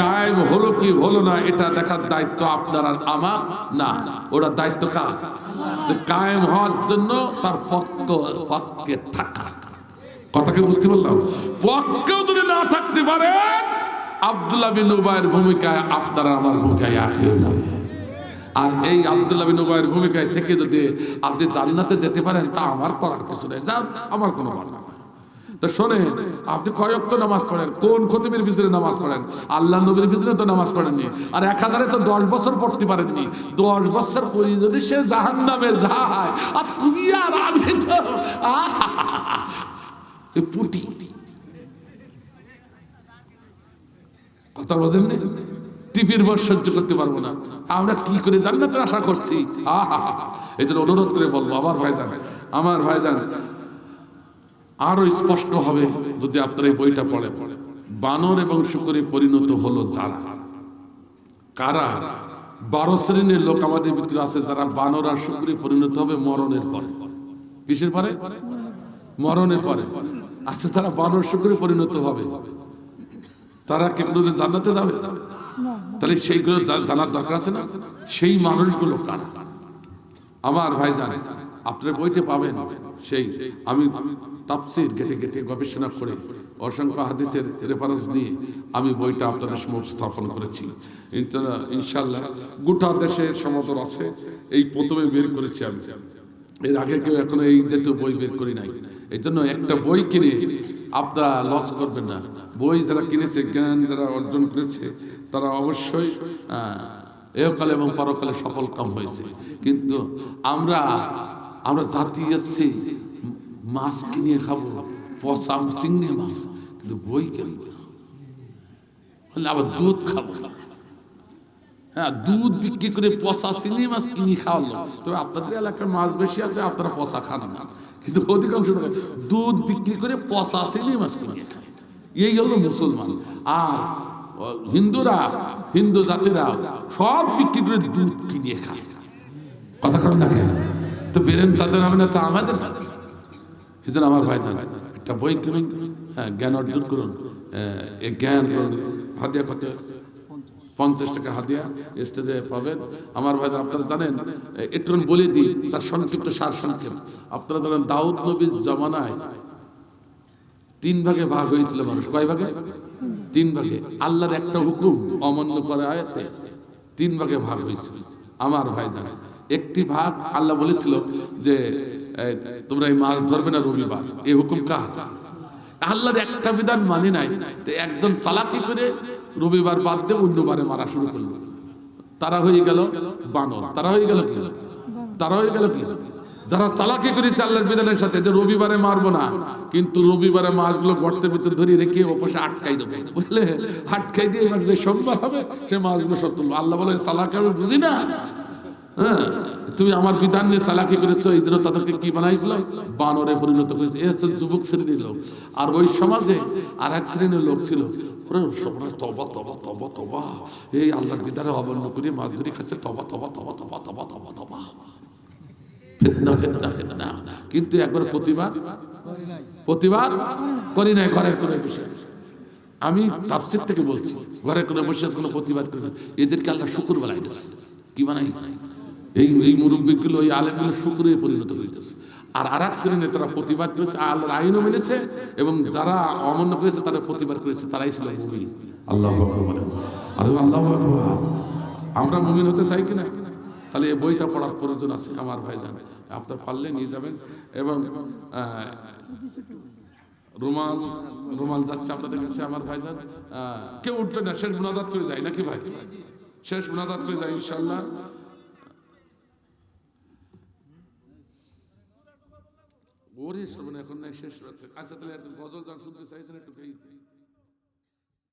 কায়েম হলো কি হলো না এটা দেখার দায়িত্ব আপনার আর আমার না, ওটা দায়িত্ব কার? কায়েম হওয়ার জন্য তার পক্ষে থাকা। কথাকে বুঝতে পারলাম? পক্ষেও যদি না থাকতে পারে, আব্দুল্লাহ বিন উবাইয়ের ভূমিকায় আপনারা আমার ভূমিকায় এক হয়ে যাবে। আর এই আব্দুল্লাহ বিন উবাইয়ের ভূমিকায় থেকে যদি আপনি জান্নাতে যেতে পারেন, তা আমার করার কিছু নেই, যান, আমার কোনো বাধা। তো শোনেন, আপনি কয় ওয়াক্ত নামাজ পড়েন, কোন খতিবের পিছনে নামাজ পড়েন? আল্লাহ নবীর পিছনে তো নামাজ পড়েননি। আর 1000-এ তো 10 বছর পড়তে পারেননি। 10 বছর পরে যদি সে জাহান্নামে যায়, আর তুমি আর আমি তো পুটি। কথা বোঝেন না? টিপির বর সহ্য করতে পারবো না, আমরা কি করে জান্নাতের আশা করছি? এই জন্য অনুরোধ করে বলবো আমার ভাইজান, আরো স্পষ্ট হবে যদি আপনারা এই বইটা পড়ে। বানর এবং শুকরে পরিণত হলো যারা, কারা? 12 শ্রেণীর লোক আমাদের ভিতরে আছে যারা বানর আর শুকরে পরিণত হবে মরণের পরে। কিসের পরে? মরণের পরে। আচ্ছা, তারা বানর শুকরে পরিণত হবে, তারা কি কোনো জান্নাতে যাবে? তাহলে সেইগুলো জানার দরকার আছে না? সেই মানুষগুলো কারা? আমার ভাইজান, আপনার বইতে পাবেন। সেই আমি তাফসীর ঘেটে ঘেটে গবেষণা করে অসংখ্য হাদিসের রেফারেন্স নিয়ে আমি বইটা আপনাদের সামনে উপস্থাপন করেছি। ইনশাআল্লাহ গোটা দেশের সমাদর আছে, এই প্রথমে বের করেছি আমি, এর আগে কেউ এখনো এই জাতীয় বই বের করি নাই। এই জন্য একটা বই কিনে আপনারা লস করবেন না। বই যারা কিনেছে, জ্ঞান যারা অর্জন করেছে, তারা অবশ্যই এহকালে এবং পরকালে সফল কাম হয়েছে। কিন্তু আমরা জাতি যাচ্ছি মাছ কিনে খাবো, পচা চিংড়ি মাছ, কিন্তু বই কিনবো, আবার দুধ খাবো। হ্যাঁ, দুধ বিক্রি করে পচা চিংড়ি মাছ কিনে খাওয়ালো। তবে আপনাদের এলাকায় মাছ বেশি আছে, আপনারা পচা খান না, কিন্তু অধিকাংশ দুধ বিক্রি করে পচা চিংড়ি মাছ কিনে খায়। এই হলো মুসলমান। আর হিন্দু জাতিরা সব বিক্রি করে দুধ কিনে খায়। কথা কম দেখে তো বেরেন তাদের হবে না, তো আমাদের এই জন্য আমার ভাই একটা বই কিনুন, জ্ঞান অর্জন করুন। এই জ্ঞান হাদিয়া কত? 50 টাকা হাদিয়া স্টেজে পাবেন। আমার ভাই আপনারা জানেন, একটু বলে দিই তার সংক্ষিপ্ত সার সংক্ষেপ। আপনারা জানেন দাউদ নবীর জমানায় 3 ভাগে ভাগ হয়েছিল মানুষ। কয় ভাগে? 3 ভাগে। আল্লাহর একটা হুকুম অমান্য করে আয়াতে 3 ভাগে ভাগ হয়েছিল। আমার ভাই জানে, একটি ভাগ আল্লাহ বলেছিল যে তোমরা এই মাছ ধরবে না রবিবার। এই হুকুম কার? আল্লাহর একটা বিধান মানে নাই, তো একজন চালাকি করে রবিবার বাদ দিয়ে অন্য বারে মারা শুরু করলো। তারা হয়ে গেল বানর। তারা হয়ে গেল কি? যারা চালাকি করেছে আল্লাহর বিধানের সাথে, যে রবিবারে মারবো না, কিন্তু রবিবারে মাছগুলো গর্তের ভিতরে ধরে রেখে ওপাশে আটকাই দেবো, বুঝলে? আটকাই দিয়ে এবার যে সোমবার হবে সে মাছগুলো সব তুলবো। আল্লাহ বলে চালাকি আমি বুঝি না? হ্যাঁ, তুমি আমার বিধান নিয়ে চালাকি করেছো, এই জন্য তাদেরকে কি বানাইছিল? বানরে পরিণত করেছে। এ হচ্ছে যুবক শ্রেণীর লোক। আর ওই সমাজে আর এক শ্রেণীর লোক ছিল, তবা তবা তবা তবা, এই আল্লাহর বিধানে অমান্য করে মাছ ধরে খাচ্ছে, তবা তবা তবা তবা তবা তবা তবা, ফিতনা ফিতনা ফিতনা। কিন্তু একবার প্রতিবাদ করি নাই, ঘরের কোনো বিষয়। আমি তাফসীর থেকে বলছি, ঘরের কোনো বসে কোনো প্রতিবাদ করি না। এদেরকে আল্লাহ শুকর বানাই দিয়েছে। কি বানাই? এই মুরব্বীগুলো, এই আলেমগুলো শুকরে পরিণত হইতেছে। আর এক শ্রেণীর তারা প্রতিবাদ করেছে, আল্লাহর আইনও মেনেছে, এবং যারা অমান্য করেছে তারা প্রতিবাদ করেছে, তারাই ছিল মুমিন। আল্লাহু আকবার। আর আল্লাহু আকবার। আমরা মুমিন হতে চাই কিনা? তাহলে এই বইটা পড়ার প্রয়োজন আছে আমার ভাইজান। আপনার পারলে নিয়ে যাবেন। এবং রুমাল যাচ্ছে আপনাদের কাছে আমার ভাইজান। কেউ উঠবে না, শেষ মুনাজাত করে যায় নাকি ভাই? শেষ মুনাজাত করে যায় ইনশাআল্লাহ। ওরে শোনেন, এখন নাই শেষ। আচ্ছা, তাহলে একটু গজল গান শুনতে চাইছেন, একটু